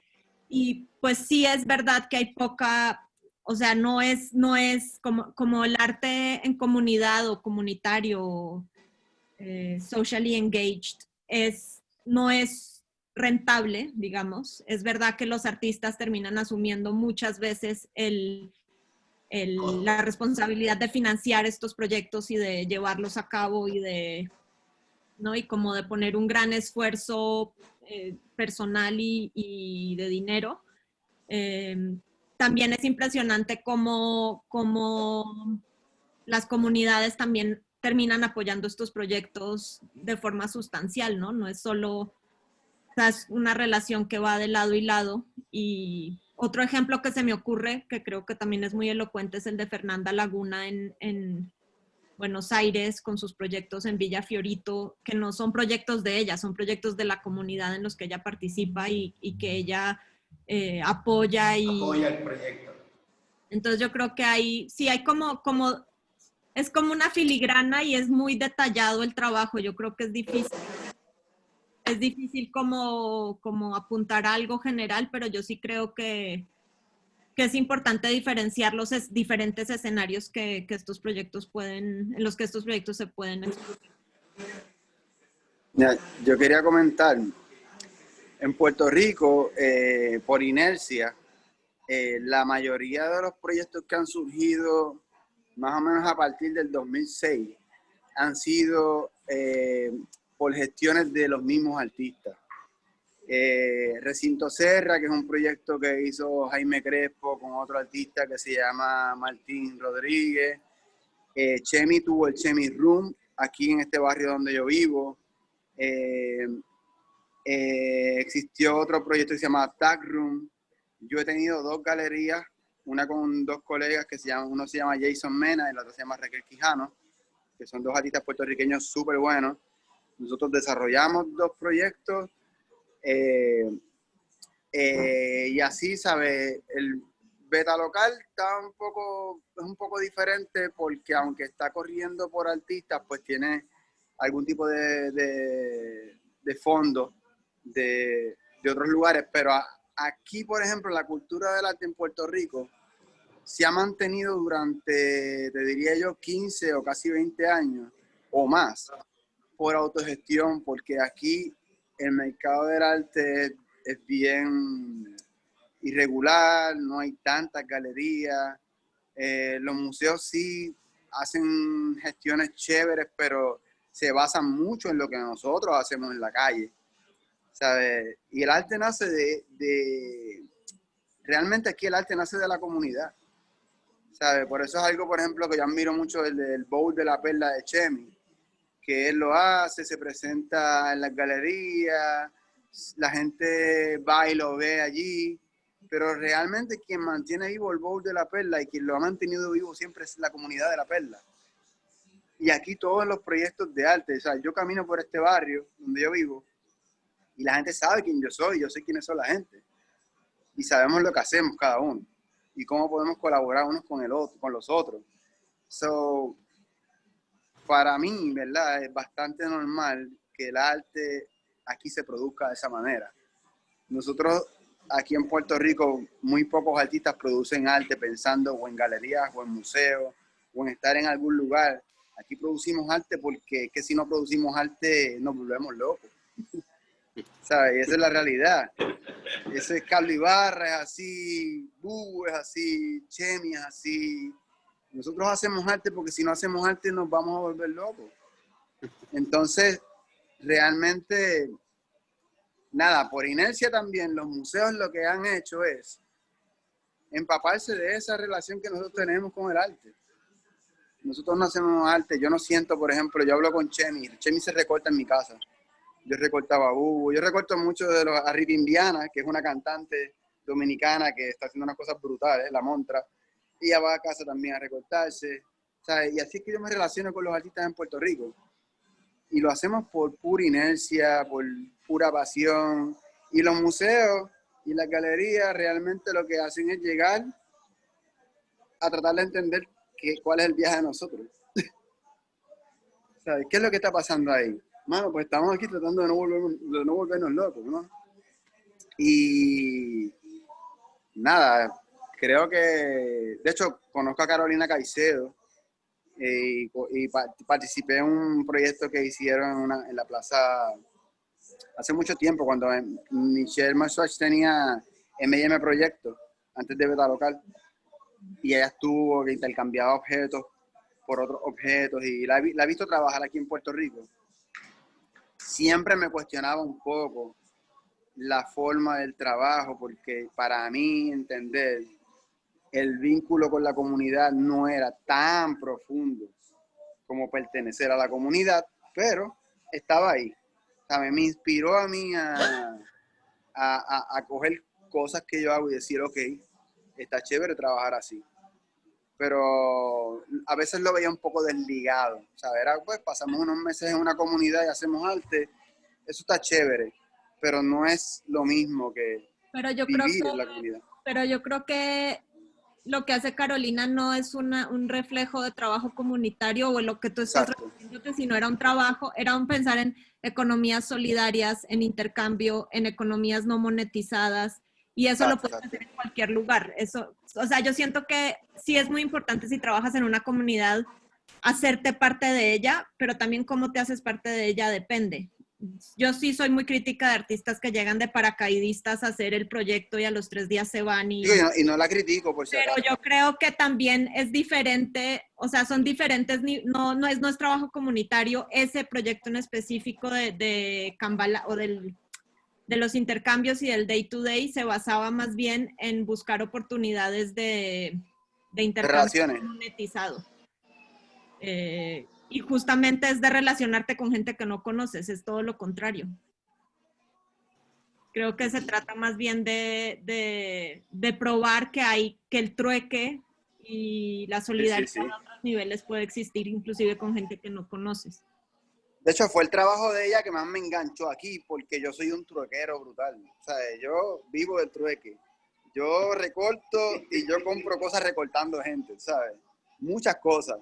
Y pues sí es verdad que hay poca... O sea, no es como el arte en comunidad o comunitario, socially engaged, no es rentable, digamos. Es verdad que los artistas terminan asumiendo muchas veces la responsabilidad de financiar estos proyectos y de llevarlos a cabo ¿no? Y como de poner un gran esfuerzo personal y de dinero. También es impresionante cómo las comunidades también terminan apoyando estos proyectos de forma sustancial, ¿no? No es solo, o sea, es una relación que va de lado y lado. Y otro ejemplo que se me ocurre, que creo que también es muy elocuente, es el de Fernanda Laguna en Buenos Aires, con sus proyectos en Villa Fiorito, que no son proyectos de ella, son proyectos de la comunidad en los que ella participa y que ella apoya apoya el proyecto. Entonces yo creo que sí hay es como una filigrana y es muy detallado el trabajo. Yo creo que es difícil como apuntar a algo general, pero yo sí creo que es importante diferenciar los diferentes escenarios en los que estos proyectos se pueden explorar. Yo quería comentar, en Puerto Rico, por inercia, la mayoría de los proyectos que han surgido más o menos a partir del 2006 han sido por gestiones de los mismos artistas. Recinto Serra, que es un proyecto que hizo Jaime Crespo con otro artista que se llama Martín Rodríguez. Chemi tuvo el Chemi Room aquí en este barrio donde yo vivo. Existió otro proyecto que se llama Tag Room. Yo he tenido dos galerías, una con dos colegas uno se llama Jason Mena y la otra se llama Raquel Quijano, que son dos artistas puertorriqueños súper buenos. Nosotros desarrollamos dos proyectos y así, ¿sabes? Beta Local es un poco diferente porque aunque está corriendo por artistas, pues tiene algún tipo de fondo de otros lugares, pero aquí, por ejemplo, la cultura del arte en Puerto Rico se ha mantenido durante, te diría yo, 15 o casi 20 años o más por autogestión, porque aquí el mercado del arte es bien irregular, no hay tantas galerías, los museos sí hacen gestiones chéveres, pero se basan mucho en lo que nosotros hacemos en la calle, ¿sabes? Y el arte nace realmente aquí el arte nace de la comunidad, ¿sabes? Por eso es algo, por ejemplo, que yo admiro mucho el Bowl de la Perla de Chemi, que él lo hace, se presenta en las galerías, la gente va y lo ve allí, pero realmente quien mantiene vivo el Bowl de la Perla y quien lo ha mantenido vivo siempre es la comunidad de la Perla. Y aquí todos los proyectos de arte, o sea, yo camino por este barrio donde yo vivo y la gente sabe quién yo sé quiénes son la gente y sabemos lo que hacemos cada uno y cómo podemos colaborar unos con el otro, con los otros. So, para mí, ¿verdad? Es bastante normal que el arte aquí se produzca de esa manera. Nosotros aquí en Puerto Rico, muy pocos artistas producen arte pensando o en galerías o en museos o en estar en algún lugar. Aquí producimos arte porque es que si no producimos arte nos volvemos locos. ¿Sabes? Y esa es la realidad. Ese es Carlos Ibarra, es así, Bu es así, Chemi es así. Nosotros hacemos arte porque si no hacemos arte nos vamos a volver locos. Entonces, realmente, nada, por inercia también, los museos lo que han hecho es empaparse de esa relación que nosotros tenemos con el arte. Nosotros no hacemos arte, yo no siento, por ejemplo, yo hablo con Chemi se recorta en mi casa. Yo recortaba a Bubu, yo recorto mucho de a Rita Indiana, que es una cantante dominicana que está haciendo unas cosas brutales, la Montra. Ella va a casa también a recortarse, ¿sabes? Y así es que yo me relaciono con los artistas en Puerto Rico. Y lo hacemos por pura inercia, por pura pasión. Y los museos y las galerías realmente lo que hacen es llegar a tratar de entender cuál es el viaje de nosotros. ¿Sabes? ¿Qué es lo que está pasando ahí? Mano, pues estamos aquí tratando de no volvernos locos, ¿no? Y nada, creo que, de hecho, conozco a Carolina Caicedo y participé en un proyecto que hicieron en la plaza hace mucho tiempo, cuando Michelle Marshall tenía M&M Proyecto, antes de Beta Local, y ella estuvo que intercambiaba objetos por otros objetos, y la he visto trabajar aquí en Puerto Rico. Siempre me cuestionaba un poco la forma del trabajo, porque para mí entender el vínculo con la comunidad no era tan profundo como pertenecer a la comunidad, pero estaba ahí. ¿Sabe? Me inspiró a mí a coger cosas que yo hago y decir, ok, está chévere trabajar así. Pero a veces lo veía un poco desligado. ¿Sabes? Era, pues pasamos unos meses en una comunidad y hacemos arte, eso está chévere, pero no es lo mismo que vivir en la comunidad. Pero yo creo que lo que hace Carolina no es un reflejo de trabajo comunitario o lo que tú estás refiriéndote, sino era un trabajo, era un pensar en economías solidarias, en intercambio, en economías no monetizadas, y eso lo puedes hacer en cualquier lugar. Eso, o sea, yo siento que sí es muy importante si trabajas en una comunidad, hacerte parte de ella, pero también cómo te haces parte de ella depende. Yo sí soy muy crítica de artistas que llegan de paracaidistas a hacer el proyecto y a los 3 días se van. Y no la critico, por si acaso. Pero yo creo que también es diferente, o sea, son diferentes, no es trabajo comunitario. Ese proyecto en específico de Kambala o de los intercambios y del day to day se basaba más bien en buscar oportunidades de intercambio monetizado. Y justamente es de relacionarte con gente que no conoces, es todo lo contrario. Creo que se trata más bien de probar que el trueque y la solidaridad a otros niveles puede existir, inclusive con gente que no conoces. De hecho, fue el trabajo de ella que más me enganchó aquí, porque yo soy un truequero brutal. O sea, yo vivo del trueque. Yo recorto y yo compro cosas recortando gente, ¿sabes? Muchas cosas.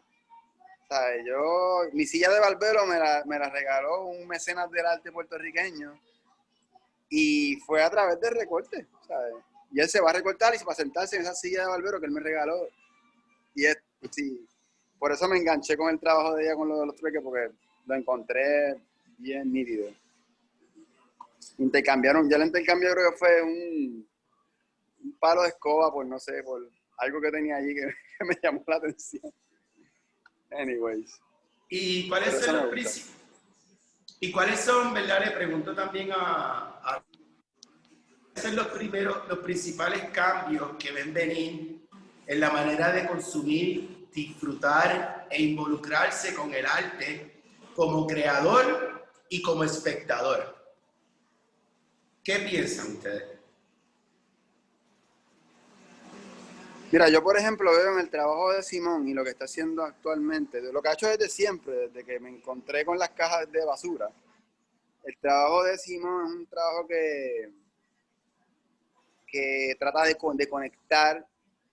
¿Sabes? Mi silla de barbero me la regaló un mecenas del arte puertorriqueño y fue a través de recorte, ¿sabes? Y él se va a recortar y se va a sentarse en esa silla de barbero que él me regaló. Y sí, por eso me enganché con el trabajo de ella con lo de los trueques, porque lo encontré bien nítido. Intercambiaron, ya el intercambio creo que fue un palo de escoba por, no sé, por algo que tenía allí que me llamó la atención. Anyways. ¿Y cuáles son verdad? Le pregunto también ¿cuáles son los principales cambios que ven venir en la manera de consumir, disfrutar e involucrarse con el arte como creador y como espectador? ¿Qué piensan ustedes? Mira, yo por ejemplo veo en el trabajo de Simón y lo que está haciendo actualmente, de lo que ha hecho desde siempre, desde que me encontré con las cajas de basura. El trabajo de Simón es un trabajo que trata de conectar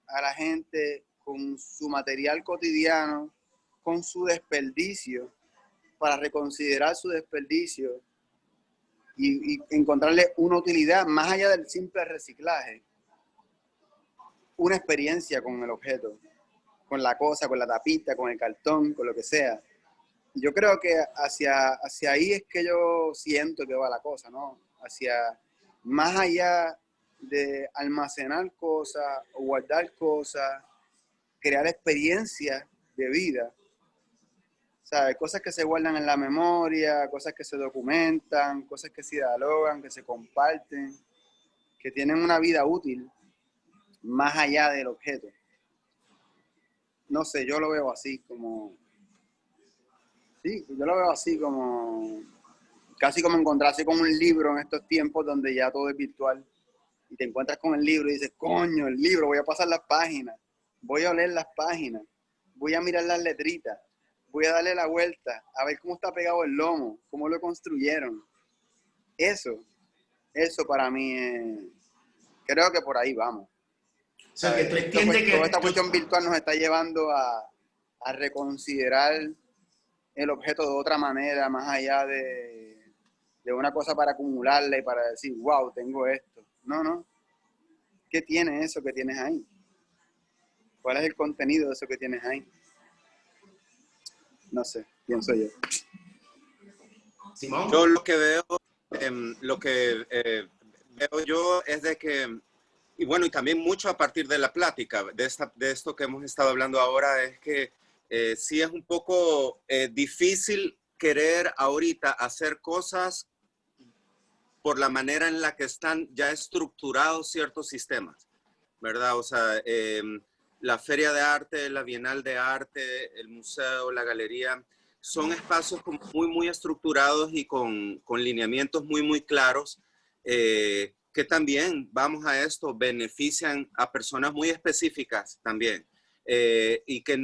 a la gente con su material cotidiano, con su desperdicio, para reconsiderar su desperdicio y encontrarle una utilidad más allá del simple reciclaje. Una experiencia con el objeto, con la cosa, con la tapita, con el cartón, con lo que sea. Yo creo que hacia ahí es que yo siento que va la cosa, ¿no? Hacia más allá de almacenar cosas o guardar cosas, crear experiencias de vida. ¿Sabes? Cosas que se guardan en la memoria, cosas que se documentan, cosas que se dialogan, que se comparten, que tienen una vida útil más allá del objeto. No sé, yo lo veo así como... Sí, yo lo veo así como... Casi como encontrarse con un libro en estos tiempos donde ya todo es virtual. Y te encuentras con el libro y dices, coño, el libro, voy a pasar las páginas. Voy a oler las páginas. Voy a mirar las letritas. Voy a darle la vuelta. A ver cómo está pegado el lomo. Cómo lo construyeron. Eso para mí es... Creo que por ahí vamos. O sea, que tú entiendes que... Toda esta cuestión virtual nos está llevando a reconsiderar el objeto de otra manera, más allá de una cosa para acumularla y para decir, wow, tengo esto. No. ¿Qué tiene eso que tienes ahí? ¿Cuál es el contenido de eso que tienes ahí? No sé, pienso yo. Simón. Yo lo que veo, veo yo es de que, y bueno, y también mucho a partir de la plática, de esto que hemos estado hablando ahora, es que sí es un poco difícil querer ahorita hacer cosas por la manera en la que están ya estructurados ciertos sistemas, ¿verdad? O sea, la Feria de Arte, la Bienal de Arte, el museo, la galería, son espacios como muy estructurados y con lineamientos muy claros, que también, vamos a esto, benefician a personas muy específicas también. Y que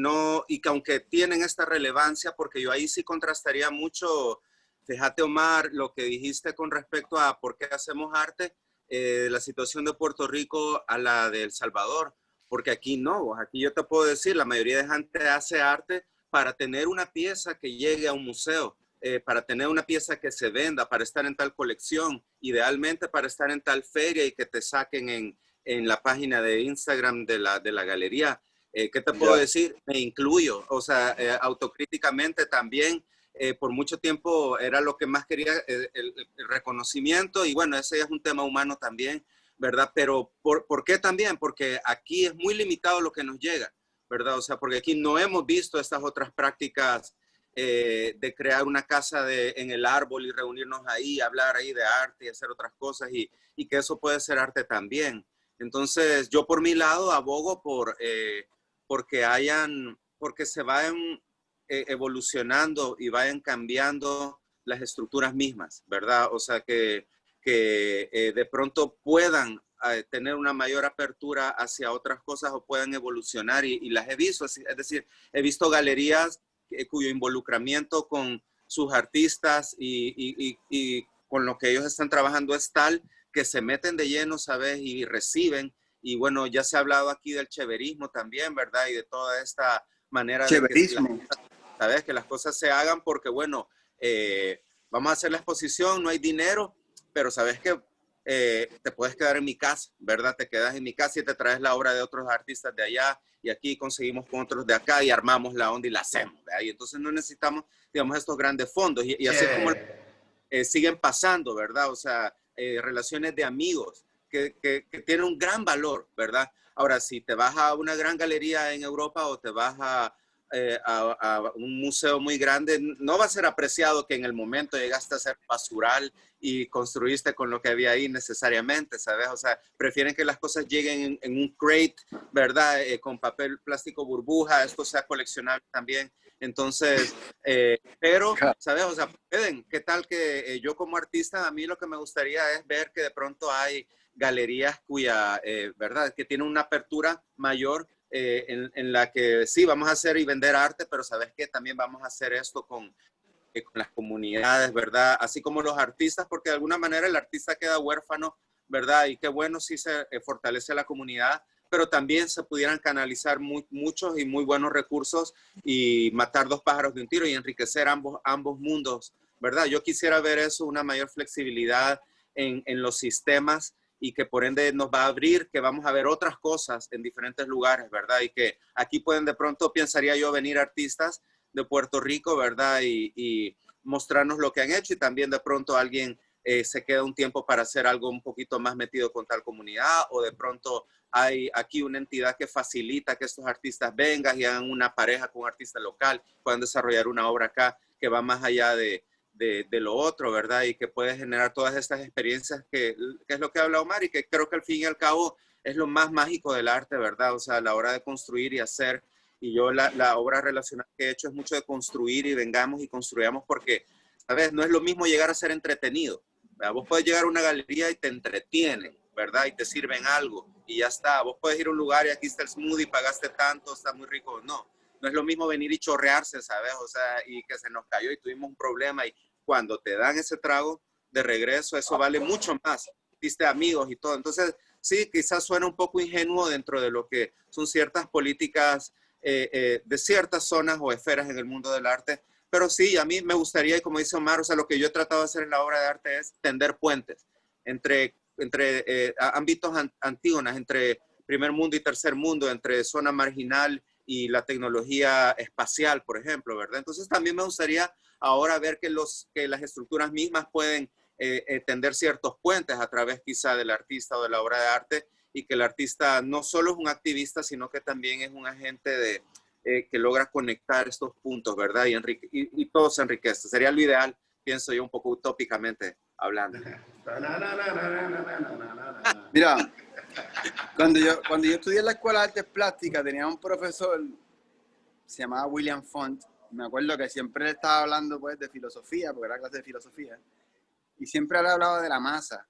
aunque tienen esta relevancia, porque yo ahí sí contrastaría mucho, fíjate Omar, lo que dijiste con respecto a por qué hacemos arte, la situación de Puerto Rico a la de El Salvador, porque aquí no, aquí yo te puedo decir, la mayoría de gente hace arte para tener una pieza que llegue a un museo, para tener una pieza que se venda, para estar en tal colección, idealmente para estar en tal feria y que te saquen en la página de Instagram de la galería. ¿Qué te puedo decir? Me incluyo, o sea, autocríticamente también. Por mucho tiempo era lo que más quería, el reconocimiento, y bueno, ese es un tema humano también, ¿verdad? Pero ¿por qué también? Porque aquí es muy limitado lo que nos llega, ¿verdad? O sea, porque aquí no hemos visto estas otras prácticas de crear una casa en el árbol y reunirnos ahí, hablar ahí de arte y hacer otras cosas, y que eso puede ser arte también. Entonces, yo por mi lado abogo porque se vayan evolucionando y vayan cambiando las estructuras mismas, ¿verdad? O sea, que de pronto puedan tener una mayor apertura hacia otras cosas o puedan evolucionar, y las he visto, es decir, he visto galerías cuyo involucramiento con sus artistas y con lo que ellos están trabajando es tal que se meten de lleno, ¿sabes? Y reciben y bueno, ya se ha hablado aquí del cheverismo también, ¿verdad? Y de toda esta manera Cheverismo. de que, ¿sabes? Que las cosas se hagan porque, bueno, vamos a hacer la exposición, no hay dinero, pero sabes que te puedes quedar en mi casa, ¿verdad? Te quedas en mi casa y te traes la obra de otros artistas de allá y aquí conseguimos con otros de acá y armamos la onda y la hacemos, ¿verdad? Y entonces no necesitamos, digamos, estos grandes fondos y así es como siguen pasando, ¿verdad? O sea, relaciones de amigos que tienen un gran valor, ¿verdad? Ahora, si te vas a una gran galería en Europa o te vas a un museo muy grande, no va a ser apreciado que en el momento llegaste a ser basural y construiste con lo que había ahí necesariamente, ¿sabes? O sea, prefieren que las cosas lleguen en un crate, ¿verdad? Con papel plástico burbuja, esto sea coleccionable también. Entonces, pero, ¿sabes? O sea, pueden. ¿Qué tal que yo como artista, a mí lo que me gustaría es ver que de pronto hay galerías cuya, ¿verdad? Que tienen una apertura mayor en la que sí, vamos a hacer y vender arte, pero ¿sabes qué? También vamos a hacer esto con las comunidades, ¿verdad? Así como los artistas, porque de alguna manera el artista queda huérfano, ¿verdad? Y qué bueno si se fortalece la comunidad, pero también se pudieran canalizar muchos y muy buenos recursos y matar dos pájaros de un tiro y enriquecer ambos mundos, ¿verdad? Yo quisiera ver eso, una mayor flexibilidad en los sistemas y que por ende nos va a abrir, que vamos a ver otras cosas en diferentes lugares, ¿verdad? Y que aquí pueden de pronto, pensaría yo, venir artistas de Puerto Rico, ¿verdad? Y mostrarnos lo que han hecho y también de pronto alguien se queda un tiempo para hacer algo un poquito más metido con tal comunidad o de pronto hay aquí una entidad que facilita que estos artistas vengan y hagan una pareja con un artista local, puedan desarrollar una obra acá que va más allá de lo otro, ¿verdad? Y que puede generar todas estas experiencias que es lo que habla Omar y que creo que al fin y al cabo es lo más mágico del arte, ¿verdad? O sea, a la hora de construir y hacer. Y yo la obra relacional que he hecho es mucho de construir y vengamos y construyamos porque, ¿sabes? No es lo mismo llegar a ser entretenido, ¿verdad? Vos podés llegar a una galería y te entretienen, ¿verdad? Y te sirven algo y ya está. Vos podés ir a un lugar y aquí está el smoothie, pagaste tanto, está muy rico. No, no es lo mismo venir y chorrearse, ¿sabes? O sea, y que se nos cayó y tuvimos un problema y cuando te dan ese trago de regreso, eso vale mucho más. Viste amigos y todo. Entonces, sí, quizás suena un poco ingenuo dentro de lo que son ciertas políticas de ciertas zonas o esferas en el mundo del arte. Pero sí, a mí me gustaría, y como dice Omar, o sea, lo que yo he tratado de hacer en la obra de arte es tender puentes entre ámbitos antígonas, entre primer mundo y tercer mundo, entre zona marginal y la tecnología espacial, por ejemplo, ¿verdad? Entonces también me gustaría ahora ver que las estructuras mismas pueden tender ciertos puentes a través quizá del artista o de la obra de arte y que el artista no solo es un activista, sino que también es un agente que logra conectar estos puntos, ¿verdad? Y todo se enriquece. Sería lo ideal, pienso yo, un poco utópicamente hablando. Mira, cuando yo estudié en la Escuela de Artes Plásticas, tenía un profesor, se llamaba William Font. Me acuerdo que siempre estaba hablando pues de filosofía, porque era clase de filosofía, y siempre le hablaba de la masa.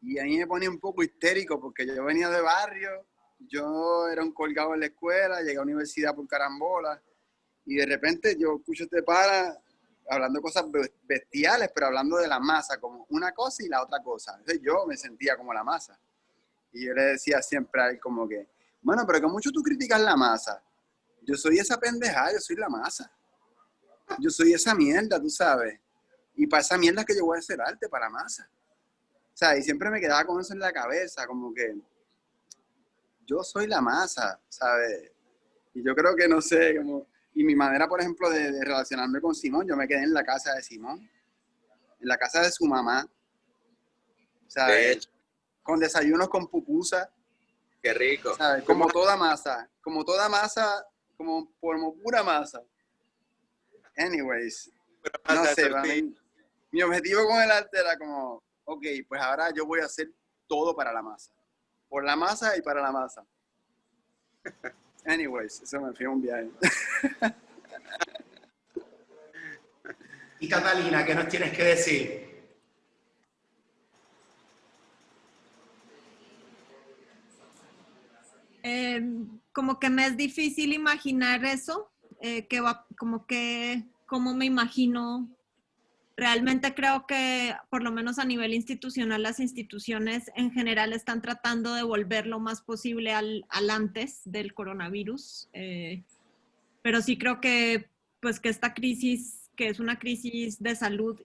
Y a mí me ponía un poco histérico porque yo venía de barrio, yo era un colgado en la escuela, llegué a la universidad por carambola y de repente yo escucho este pana hablando cosas bestiales, pero hablando de la masa, como una cosa y la otra cosa. Entonces yo me sentía como la masa. Y yo le decía siempre a él como que, bueno, pero que mucho tú criticas la masa. Yo soy esa pendejada, yo soy la masa. Yo soy esa mierda, tú sabes. Y para esa mierda es que yo voy a hacer arte, para la masa. O sea, y siempre me quedaba con eso en la cabeza, como que yo soy la masa, ¿sabes? Y yo creo que, no sé, como... Y mi manera, por ejemplo, de relacionarme con Simón, yo me quedé en la casa de Simón, en la casa de su mamá, ¿sabes? De hecho, Con desayunos con pupusa, qué rico. ¿sabes? Como toda masa, como pura masa. Anyways, no sé, mi objetivo con el arte era como, ok, pues ahora yo voy a hacer todo para la masa. Por la masa y para la masa. Anyways, eso me fue un viaje. Y Catalina, ¿qué nos tienes que decir? Como que me es difícil imaginar eso, cómo me imagino realmente creo que, por lo menos a nivel institucional, las instituciones en general están tratando de volver lo más posible al antes del coronavirus. Pero sí creo que, pues, que esta crisis, que es una crisis de salud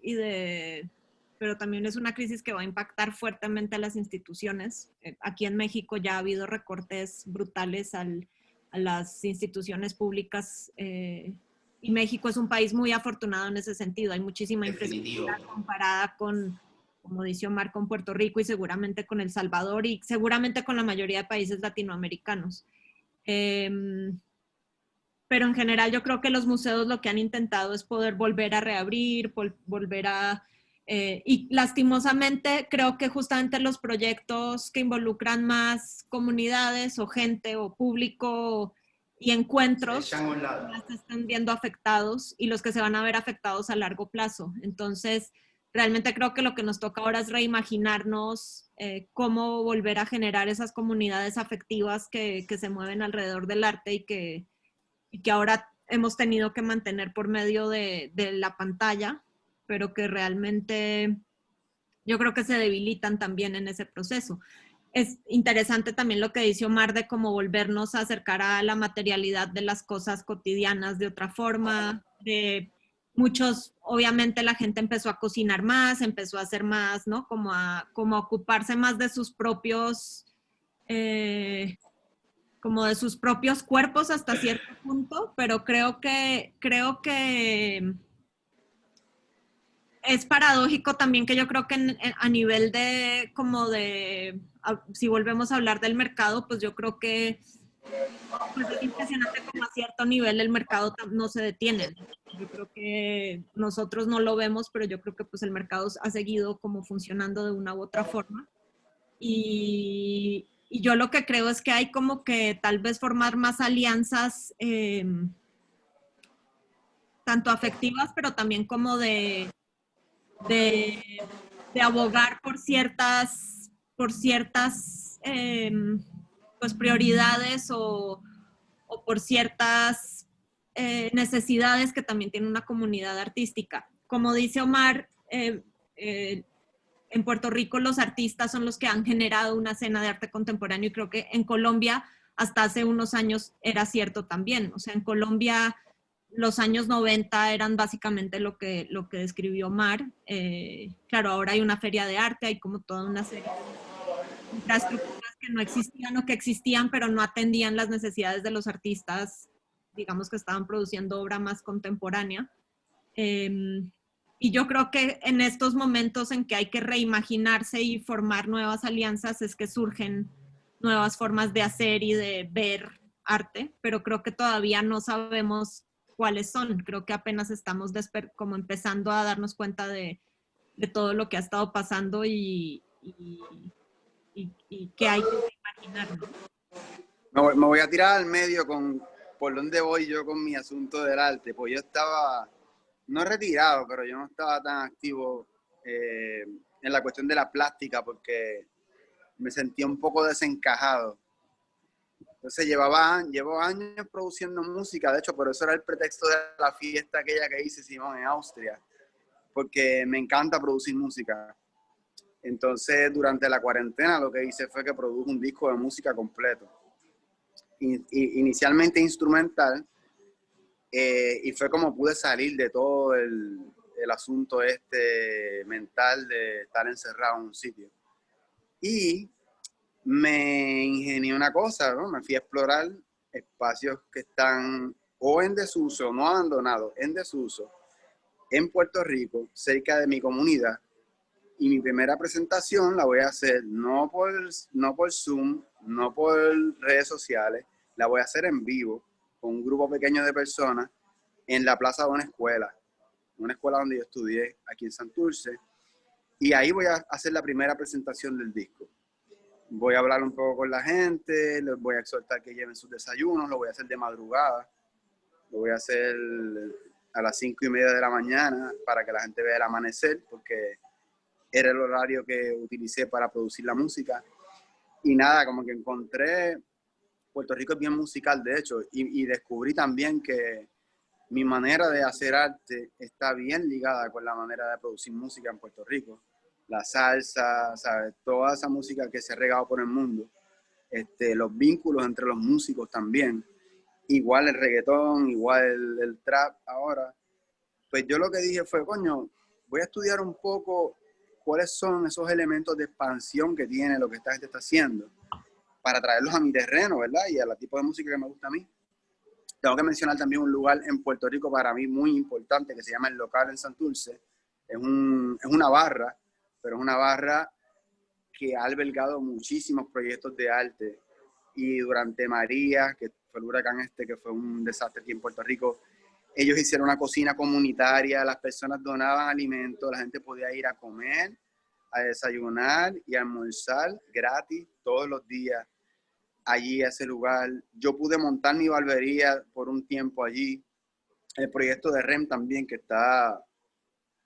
pero también es una crisis que va a impactar fuertemente a las instituciones. Aquí en México ya ha habido recortes brutales a las instituciones públicas, y México es un país muy afortunado en ese sentido. Hay muchísima Definitivo. infraestructura comparada con, como dice Omar, con Puerto Rico y seguramente con El Salvador y seguramente con la mayoría de países latinoamericanos. Pero en general yo creo que los museos lo que han intentado es poder volver a reabrir, volver a... y lastimosamente creo que justamente los proyectos que involucran más comunidades o gente o público y encuentros Se echan a un lado. ya se están viendo afectados y los que se van a ver afectados a largo plazo. Entonces, realmente creo que lo que nos toca ahora es reimaginarnos cómo volver a generar esas comunidades afectivas que se mueven alrededor del arte y que ahora hemos tenido que mantener por medio de la pantalla, pero que realmente yo creo que se debilitan también en ese proceso. Es interesante también lo que dice Omar de cómo volvernos a acercar a la materialidad de las cosas cotidianas de otra forma, de muchos, obviamente la gente empezó a cocinar más, empezó a hacer más, ¿no? Como a ocuparse más de sus propios... como de sus propios cuerpos hasta cierto punto, pero creo que es paradójico también que yo creo que a nivel de, como de, si volvemos a hablar del mercado, pues yo creo que pues es impresionante como a cierto nivel el mercado no se detiene. Yo creo que nosotros no lo vemos, pero yo creo que pues el mercado ha seguido como funcionando de una u otra forma. Y yo lo que creo es que hay como que tal vez formar más alianzas, tanto afectivas, pero también como de, de abogar por ciertas pues prioridades o por ciertas necesidades que también tiene una comunidad artística. Como dice Omar, en Puerto Rico los artistas son los que han generado una escena de arte contemporáneo y creo que en Colombia hasta hace unos años era cierto también. O sea, en Colombia los años 90 eran básicamente lo que describió Omar. Claro, ahora hay una feria de arte, hay como toda una serie de infraestructuras que no existían o que existían, pero no atendían las necesidades de los artistas, digamos que estaban produciendo obra más contemporánea. Y yo creo que en estos momentos en que hay que reimaginarse y formar nuevas alianzas es que surgen nuevas formas de hacer y de ver arte, pero creo que todavía no sabemos cuáles son. Creo que apenas estamos como empezando a darnos cuenta de todo lo que ha estado pasando y que hay que imaginar, ¿no? Me voy a tirar al medio con por dónde voy yo con mi asunto del arte, pues yo estaba, no retirado, pero yo no estaba tan activo en la cuestión de la plástica porque me sentía un poco desencajado. Entonces llevo años produciendo música, de hecho por eso era el pretexto de la fiesta aquella que hice, Simón, en Austria, porque me encanta producir música. Entonces durante la cuarentena lo que hice fue que produje un disco de música completo. Inicialmente instrumental, y fue como pude salir de todo el asunto mental de estar encerrado en un sitio. Y me ingenié una cosa, ¿no? Me fui a explorar espacios que están o en desuso, no abandonados, en desuso, en Puerto Rico, cerca de mi comunidad. Y mi primera presentación la voy a hacer no por Zoom, no por redes sociales, la voy a hacer en vivo con un grupo pequeño de personas en la plaza de una escuela donde yo estudié aquí en Santurce. Y ahí voy a hacer la primera presentación del disco. Voy a hablar un poco con la gente, les voy a exhortar que lleven sus desayunos, lo voy a hacer de madrugada, lo voy a hacer a las 5:30 de la mañana para que la gente vea el amanecer, porque era el horario que utilicé para producir la música. Y nada, como que encontré, Puerto Rico es bien musical de hecho, y descubrí también que mi manera de hacer arte está bien ligada con la manera de producir música en Puerto Rico. La salsa, ¿sabes? Toda esa música que se ha regado por el mundo. Los vínculos entre los músicos también. Igual el reggaetón, igual el trap ahora. Pues yo lo que dije fue, coño, voy a estudiar un poco cuáles son esos elementos de expansión que tiene lo que esta gente está haciendo para traerlos a mi terreno, ¿verdad? Y a la tipo de música que me gusta a mí. Tengo que mencionar también un lugar en Puerto Rico para mí muy importante que se llama El Local en Santurce. Es una barra, pero es una barra que ha albergado muchísimos proyectos de arte. Y durante María, que fue el huracán que fue un desastre aquí en Puerto Rico, ellos hicieron una cocina comunitaria, las personas donaban alimentos, la gente podía ir a comer, a desayunar y a almorzar gratis todos los días allí a ese lugar. Yo pude montar mi barbería por un tiempo allí. El proyecto de REM también, que está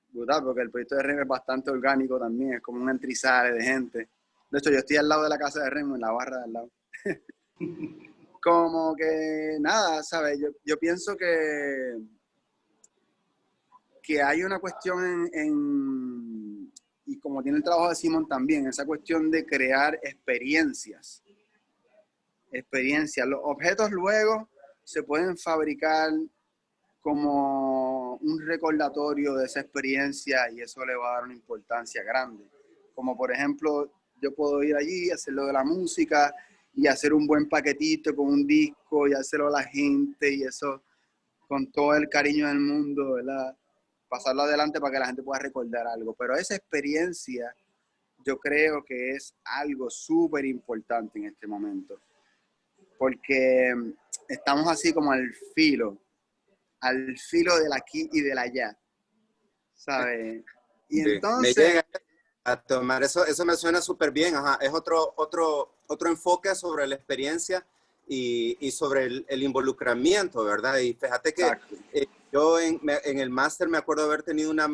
brutal, porque el proyecto de REM es bastante orgánico también, es como un entrizale de gente. De hecho, yo estoy al lado de la casa de REM, en la barra de al lado. Como que nada, ¿sabes? Yo pienso que hay una cuestión y como tiene el trabajo de Simón también, esa cuestión de crear experiencias. Los objetos luego se pueden fabricar como un recordatorio de esa experiencia y eso le va a dar una importancia grande. Como por ejemplo, yo puedo ir allí, hacer lo de la música y hacer un buen paquetito con un disco y hacerlo a la gente y eso con todo el cariño del mundo, ¿verdad? Pasarlo adelante para que la gente pueda recordar algo. Pero esa experiencia yo creo que es algo súper importante en este momento. Porque estamos así como al filo del aquí y del allá, ¿sabes? Y Sí, entonces... me llega a tomar, eso me suena súper bien, ajá. Es otro enfoque sobre la experiencia y sobre el involucramiento, ¿verdad? Y fíjate que yo en el máster me acuerdo haber tenido una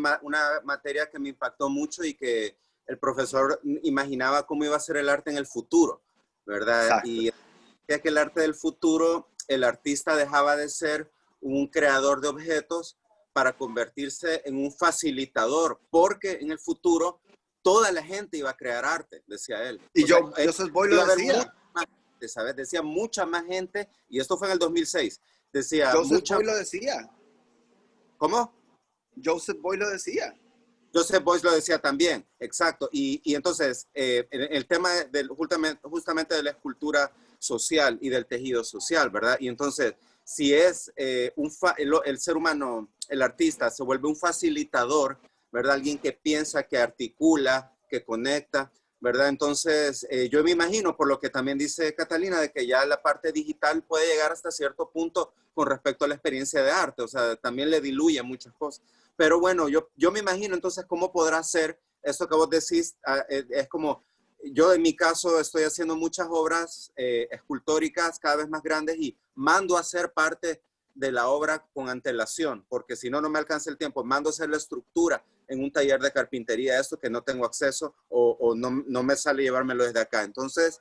materia que me impactó mucho y que el profesor imaginaba cómo iba a ser el arte en el futuro, ¿verdad? Exacto. Y que el arte del futuro, el artista dejaba de ser un creador de objetos para convertirse en un facilitador, porque en el futuro toda la gente iba a crear arte, decía él. Y Joseph Boy lo decía. ¿Sabes? Decía mucha más gente, y esto fue en el 2006. Decía Joseph Boy lo decía. ¿Cómo? Joseph Boy lo decía. Joseph Beuys lo decía también, exacto. Y entonces, el tema justamente de la escultura social y del tejido social, ¿verdad? Y entonces, si es el ser humano, el artista, se vuelve un facilitador, ¿verdad? Alguien que piensa, que articula, que conecta, ¿verdad? Entonces, yo me imagino, por lo que también dice Catalina, de que ya la parte digital puede llegar hasta cierto punto con respecto a la experiencia de arte, o sea, también le diluye muchas cosas. Pero bueno, yo me imagino entonces cómo podrá ser eso que vos decís. Es como, yo en mi caso estoy haciendo muchas obras escultóricas cada vez más grandes y mando a hacer parte de la obra con antelación, porque si no, no me alcanza el tiempo. Mando a hacer la estructura en un taller de carpintería, esto que no tengo acceso o no me sale llevármelo desde acá. Entonces,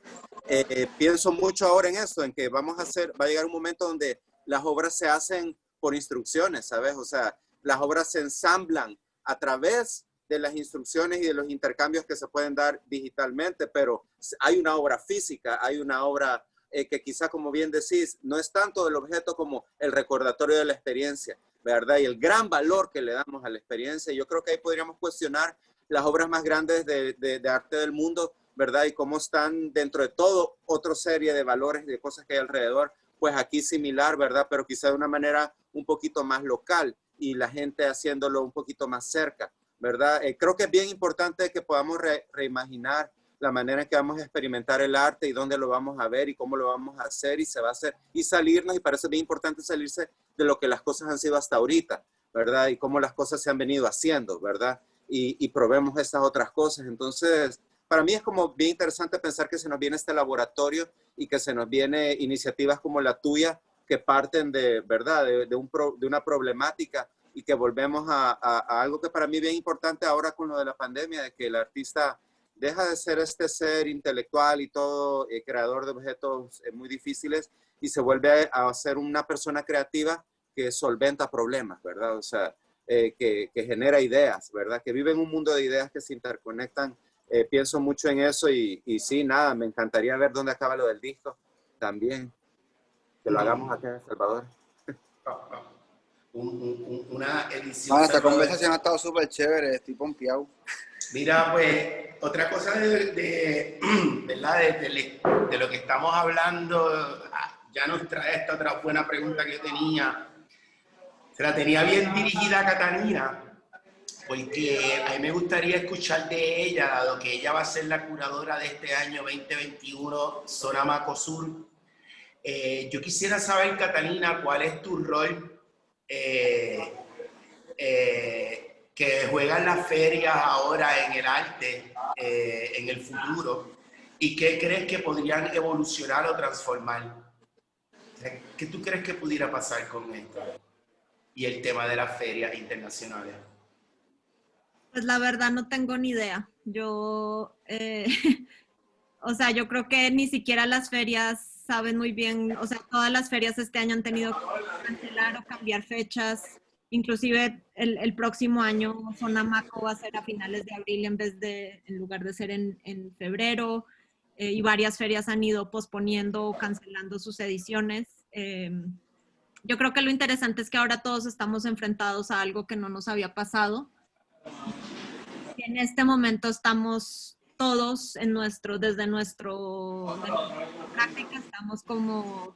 pienso mucho ahora en esto, en que va a llegar un momento donde las obras se hacen por instrucciones, ¿sabes? O sea, las obras se ensamblan a través de las instrucciones y de los intercambios que se pueden dar digitalmente, pero hay una obra física, hay una obra que quizá, como bien decís, no es tanto del objeto como el recordatorio de la experiencia, ¿verdad? Y el gran valor que le damos a la experiencia. Yo creo que ahí podríamos cuestionar las obras más grandes de arte del mundo, ¿verdad? Y cómo están dentro de todo otra serie de valores, de cosas que hay alrededor, pues aquí similar, ¿verdad? Pero quizá de una manera un poquito más local y la gente haciéndolo un poquito más cerca, ¿verdad? Creo que es bien importante que podamos reimaginar la manera en que vamos a experimentar el arte y dónde lo vamos a ver y cómo lo vamos a hacer y se va a hacer y salirnos, y parece bien importante salirse de lo que las cosas han sido hasta ahorita, ¿verdad? Y cómo las cosas se han venido haciendo, ¿verdad? Y probemos estas otras cosas. Entonces, para mí es como bien interesante pensar que se nos viene este laboratorio y que se nos viene iniciativas como la tuya que parten de, ¿verdad? De una problemática y que volvemos a algo que para mí es bien importante ahora con lo de la pandemia, de que el artista deja de ser este ser intelectual y todo, creador de objetos muy difíciles y se vuelve a ser una persona creativa que solventa problemas, ¿verdad? O sea, que genera ideas, ¿verdad? Que vive en un mundo de ideas que se interconectan. Pienso mucho en eso y sí, nada, me encantaría ver dónde acaba lo del disco también, que lo hagamos acá en El Salvador. Una edición Esta Salvador. conversación ha estado súper chévere, estoy pompeado. Mira, pues, otra cosa ¿verdad? De lo que estamos hablando, ya nos trae esta otra buena pregunta que yo tenía. Se la tenía bien dirigida a Catalina, porque a mí me gustaría escuchar de ella, dado que ella va a ser la curadora de este año 2021, Zona Maco Sur. Yo quisiera saber, Catalina, cuál es tu rol que juegan las ferias ahora en el arte, en el futuro, y qué crees que podrían evolucionar o transformar. ¿Qué tú crees que pudiera pasar con esto y el tema de las ferias internacionales? Pues la verdad no tengo ni idea. Yo, o sea, yo creo que ni siquiera las ferias saben muy bien, o sea, todas las ferias este año han tenido que cancelar o cambiar fechas. Inclusive el próximo año Zona Maco va a ser a finales de abril en lugar de ser en febrero. Y varias ferias han ido posponiendo o cancelando sus ediciones. Yo creo que lo interesante es que ahora todos estamos enfrentados a algo que no nos había pasado. Y en este momento estamos todos desde nuestra práctica, estamos como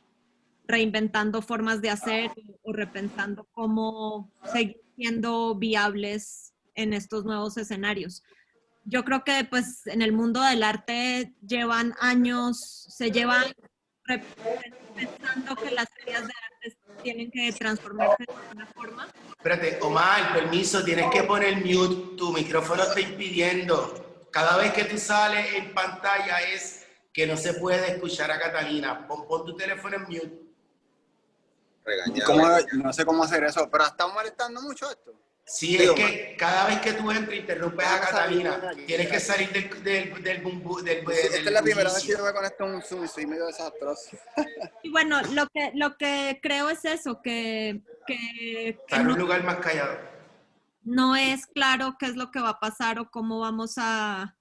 reinventando formas de hacer o repensando cómo seguir siendo viables en estos nuevos escenarios. Yo creo que pues en el mundo del arte llevan años, se llevan pensando que las ferias de arte tienen que transformarse de alguna forma. Espérate, Omar, permiso, tienes que poner mute, tu micrófono está impidiendo. Cada vez que tú sales en pantalla es que no se puede escuchar a Catalina. Pon tu teléfono en mute. No sé cómo hacer eso, pero está molestando mucho esto. Sí, es que cada vez que tú entras interrumpes a Catalina. Tienes que salir del Esta es la primera vez que yo me conecto a un Zoom, soy medio desastroso. Y bueno, lo que creo es eso, que Estar en un lugar más callado. no es claro qué es lo que va a pasar o cómo vamos a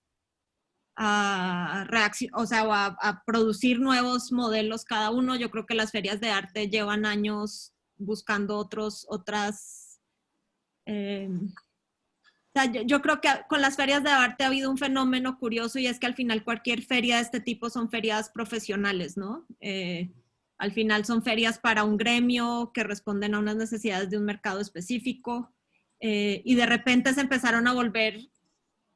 reaccionar, o sea, a producir nuevos modelos cada uno. Yo creo que las ferias de arte llevan años buscando otras... o sea, yo creo que con las ferias de arte ha habido un fenómeno curioso y es que al final cualquier feria de este tipo son ferias profesionales, ¿no? Al final son ferias para un gremio que responden a unas necesidades de un mercado específico y de repente se empezaron a volver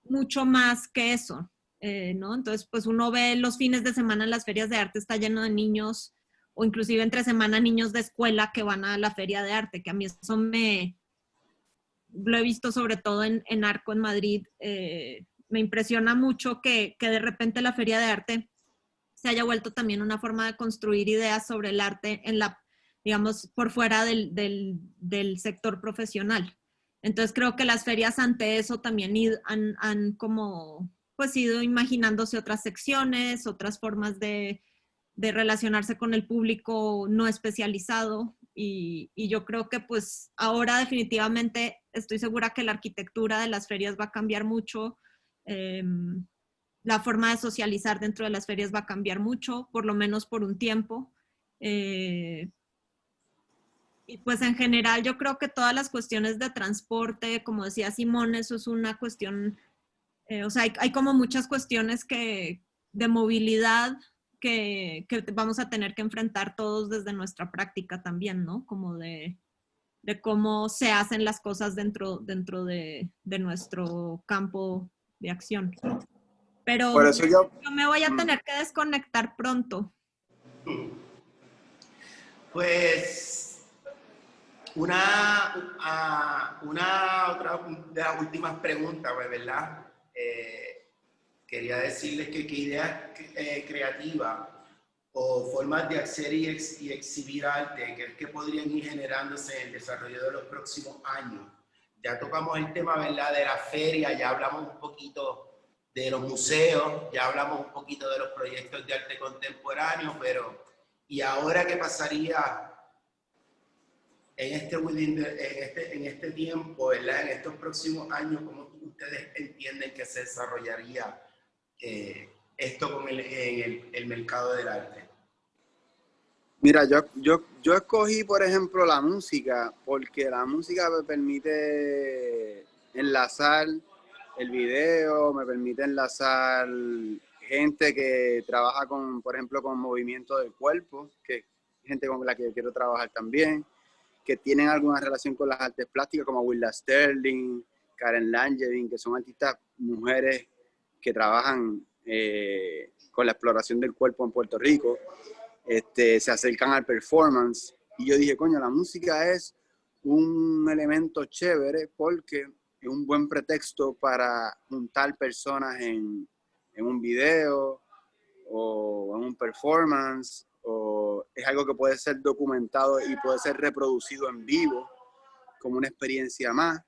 mucho más que eso, ¿no? Entonces, pues uno ve los fines de semana en las ferias de arte, está lleno de niños o inclusive entre semana niños de escuela que van a la feria de arte, que a mí eso lo he visto sobre todo en Arco en Madrid, me impresiona mucho que de repente la feria de arte se haya vuelto también una forma de construir ideas sobre el arte digamos, por fuera del sector profesional. Entonces creo que las ferias ante eso también han como pues ido imaginándose otras secciones, otras formas de relacionarse con el público no especializado y yo creo que pues ahora definitivamente estoy segura que la arquitectura de las ferias va a cambiar mucho. La forma de socializar dentro de las ferias va a cambiar mucho, por lo menos por un tiempo. Y pues en general yo creo que todas las cuestiones de transporte, como decía Simón, eso es una cuestión, o sea, hay como muchas cuestiones de movilidad que vamos a tener que enfrentar todos desde nuestra práctica también, ¿no? Como de cómo se hacen las cosas dentro de nuestro campo de acción. Pero Por eso yo me voy a tener que desconectar pronto. Pues otra de las últimas preguntas, pues, ¿verdad? Quería decirles que qué ideas creativas o formas de hacer y exhibir arte que podrían ir generándose en el desarrollo de los próximos años. Ya tocamos el tema, ¿verdad?, de la feria, ya hablamos un poquito de los museos, ya hablamos un poquito de los proyectos de arte contemporáneo, pero ¿y ahora qué pasaría en este tiempo, ¿verdad? En estos próximos años, ¿cómo ustedes entienden que se desarrollaría esto con el mercado del arte? Mira, yo escogí, por ejemplo, la música, porque la música me permite enlazar el video, me permite enlazar gente que trabaja con, por ejemplo, con movimiento del cuerpo, que es gente con la que yo quiero trabajar también, que tienen alguna relación con las artes plásticas, como Willa Sterling, Karen Langevin, que son artistas mujeres que trabajan con la exploración del cuerpo en Puerto Rico. Se acercan al performance, y yo dije, coño, la música es un elemento chévere porque es un buen pretexto para juntar personas en un video o en un performance, o es algo que puede ser documentado y puede ser reproducido en vivo como una experiencia más.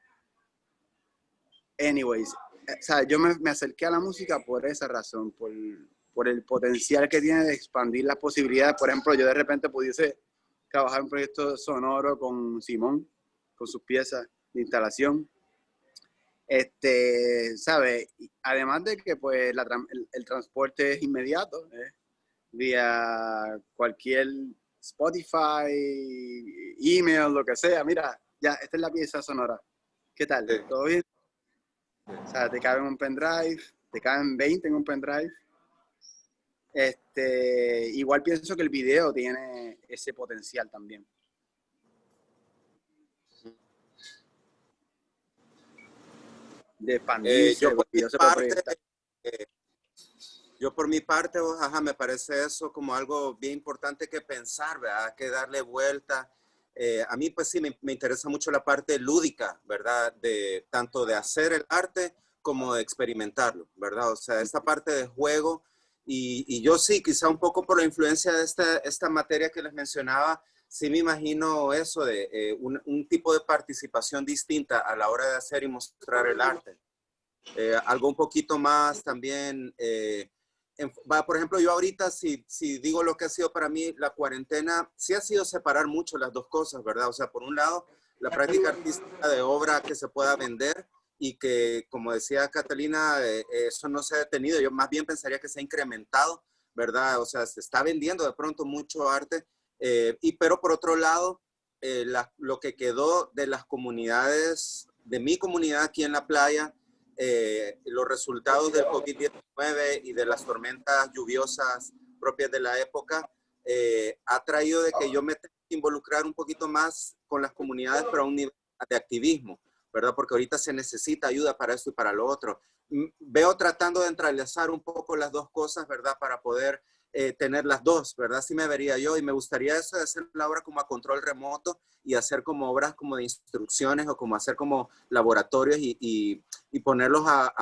Anyways, o sea, yo me acerqué a la música por esa razón, por el potencial que tiene de expandir las posibilidades. Por ejemplo, yo de repente pudiese trabajar en un proyecto sonoro con Simón, con sus piezas de instalación. ¿Sabes? Además de que pues el transporte es inmediato, vía cualquier Spotify, email, lo que sea. Mira, ya, esta es la pieza sonora. ¿Qué tal? Sí. ¿Todo bien? O sea, te cabe en un pendrive, te caben 20 en un pendrive. Igual pienso que el video tiene ese potencial también. De expandirse, Yo por mi video se puede parte, proyectar. Yo por mi parte, ajá, me parece eso como algo bien importante que pensar, ¿verdad? Que darle vuelta. A mí pues sí me interesa mucho la parte lúdica, ¿verdad? De tanto de hacer el arte como de experimentarlo, ¿verdad? O sea, esta parte de juego y yo sí, quizá un poco por la influencia de esta materia que les mencionaba, sí me imagino eso de un tipo de participación distinta a la hora de hacer y mostrar el arte. Algo un poquito más también, por ejemplo, yo ahorita si digo lo que ha sido para mí la cuarentena, sí ha sido separar mucho las dos cosas, ¿verdad? O sea, por un lado, la práctica artística de obra que se pueda vender y que, como decía Catalina, eso no se ha detenido, yo más bien pensaría que se ha incrementado, ¿verdad? O sea, se está vendiendo de pronto mucho arte, pero por otro lado, lo que quedó de las comunidades, de mi comunidad aquí en la playa, los resultados del COVID-19 y de las tormentas lluviosas propias de la época ha traído de que yo me tenga que involucrar un poquito más con las comunidades, pero a un nivel de activismo, ¿verdad? Porque ahorita se necesita ayuda para esto y para lo otro. Veo tratando de entrelazar un poco las dos cosas, ¿verdad? Para poder tener las dos, ¿verdad? Sí me vería yo y me gustaría eso de hacer la obra como a control remoto y hacer como obras como de instrucciones o como hacer como laboratorios y ponerlos a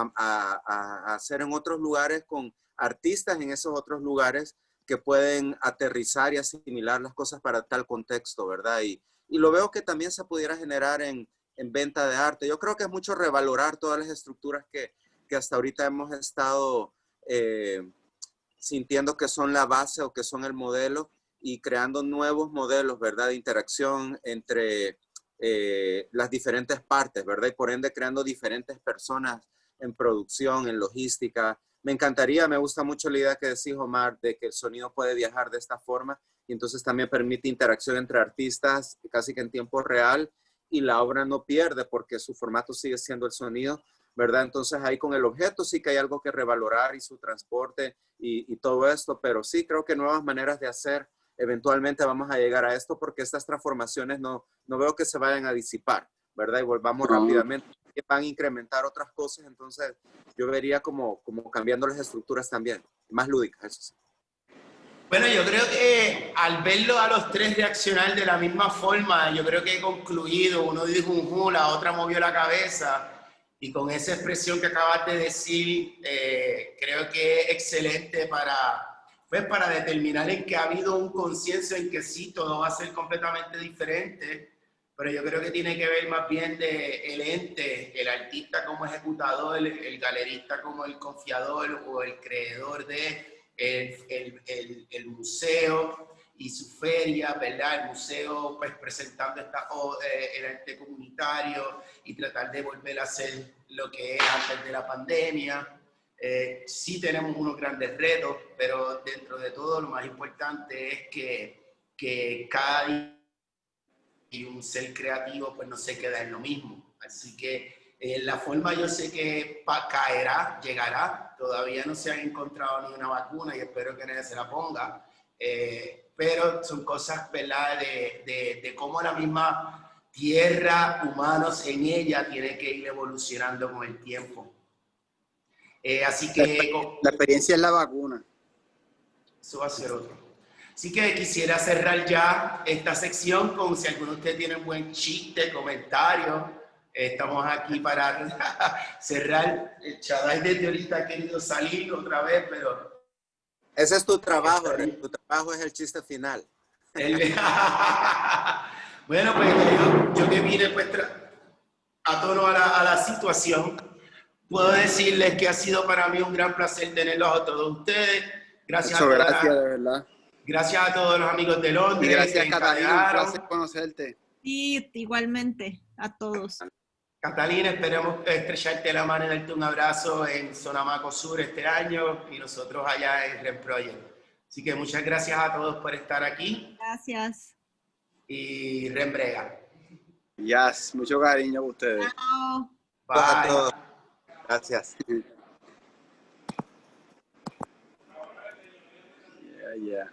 hacer en otros lugares con artistas en esos otros lugares que pueden aterrizar y asimilar las cosas para tal contexto, ¿verdad? Y lo veo que también se pudiera generar en venta de arte. Yo creo que es mucho revalorar todas las estructuras que hasta ahorita hemos estado sintiendo que son la base o que son el modelo y creando nuevos modelos, ¿verdad? De interacción entre las diferentes partes, ¿verdad? Y por ende creando diferentes personas en producción, en logística. Me encantaría, me gusta mucho la idea que decís, Omar, de que el sonido puede viajar de esta forma y entonces también permite interacción entre artistas casi que en tiempo real y la obra no pierde porque su formato sigue siendo el sonido, ¿verdad? Entonces ahí con el objeto sí que hay algo que revalorar y su transporte y todo esto, pero sí creo que nuevas maneras de hacer, eventualmente vamos a llegar a esto porque estas transformaciones no veo que se vayan a disipar, ¿verdad? Y volvamos rápidamente, que van a incrementar otras cosas, entonces yo vería como cambiando las estructuras también, más lúdicas, eso sí. Bueno, yo creo que al verlo a los tres reaccionar de la misma forma, yo creo que he concluido, uno dijo un la otra movió la cabeza, y con esa expresión que acabas de decir, creo que es excelente para determinar en que ha habido un consenso en que sí, todo va a ser completamente diferente, pero yo creo que tiene que ver más bien de el ente, el artista como ejecutador, el galerista como el confiador o el creador de el museo y su feria, ¿verdad? El museo, pues presentando el arte comunitario y tratar de volver a hacer lo que es antes de la pandemia. Sí tenemos unos grandes retos, pero dentro de todo lo más importante es que cada día y un ser creativo pues no se queda en lo mismo. Así que la forma yo sé que caerá, llegará. Todavía no se ha encontrado ni una vacuna y espero que nadie se la ponga. Pero son cosas, ¿verdad? De cómo la misma tierra, humanos en ella, tiene que ir evolucionando con el tiempo. Así que... La experiencia es la vacuna. Eso va a ser otro. Así que quisiera cerrar ya esta sección con si alguno de ustedes tiene un buen chiste, comentario. Estamos aquí para cerrar. El Chaday desde ahorita ha querido salir otra vez, pero... Ese es tu trabajo, tu trabajo es el chiste final. Bueno, pues yo que vine pues, a tono a la situación, puedo decirles que ha sido para mí un gran placer tenerlos a todos ustedes. Gracias Muchas gracias, de verdad. Gracias a todos los amigos de Londres. Y gracias, Catalina, un placer conocerte. Sí, igualmente, a todos. Catalina, esperemos estrecharte la mano y darte un abrazo en Sonamaco Sur este año y nosotros allá en Ren Project. Así que muchas gracias a todos por estar aquí. Gracias. Y Ren Brega. Yes, mucho cariño a ustedes. Chao. Bye. A todos. Gracias. Yeah.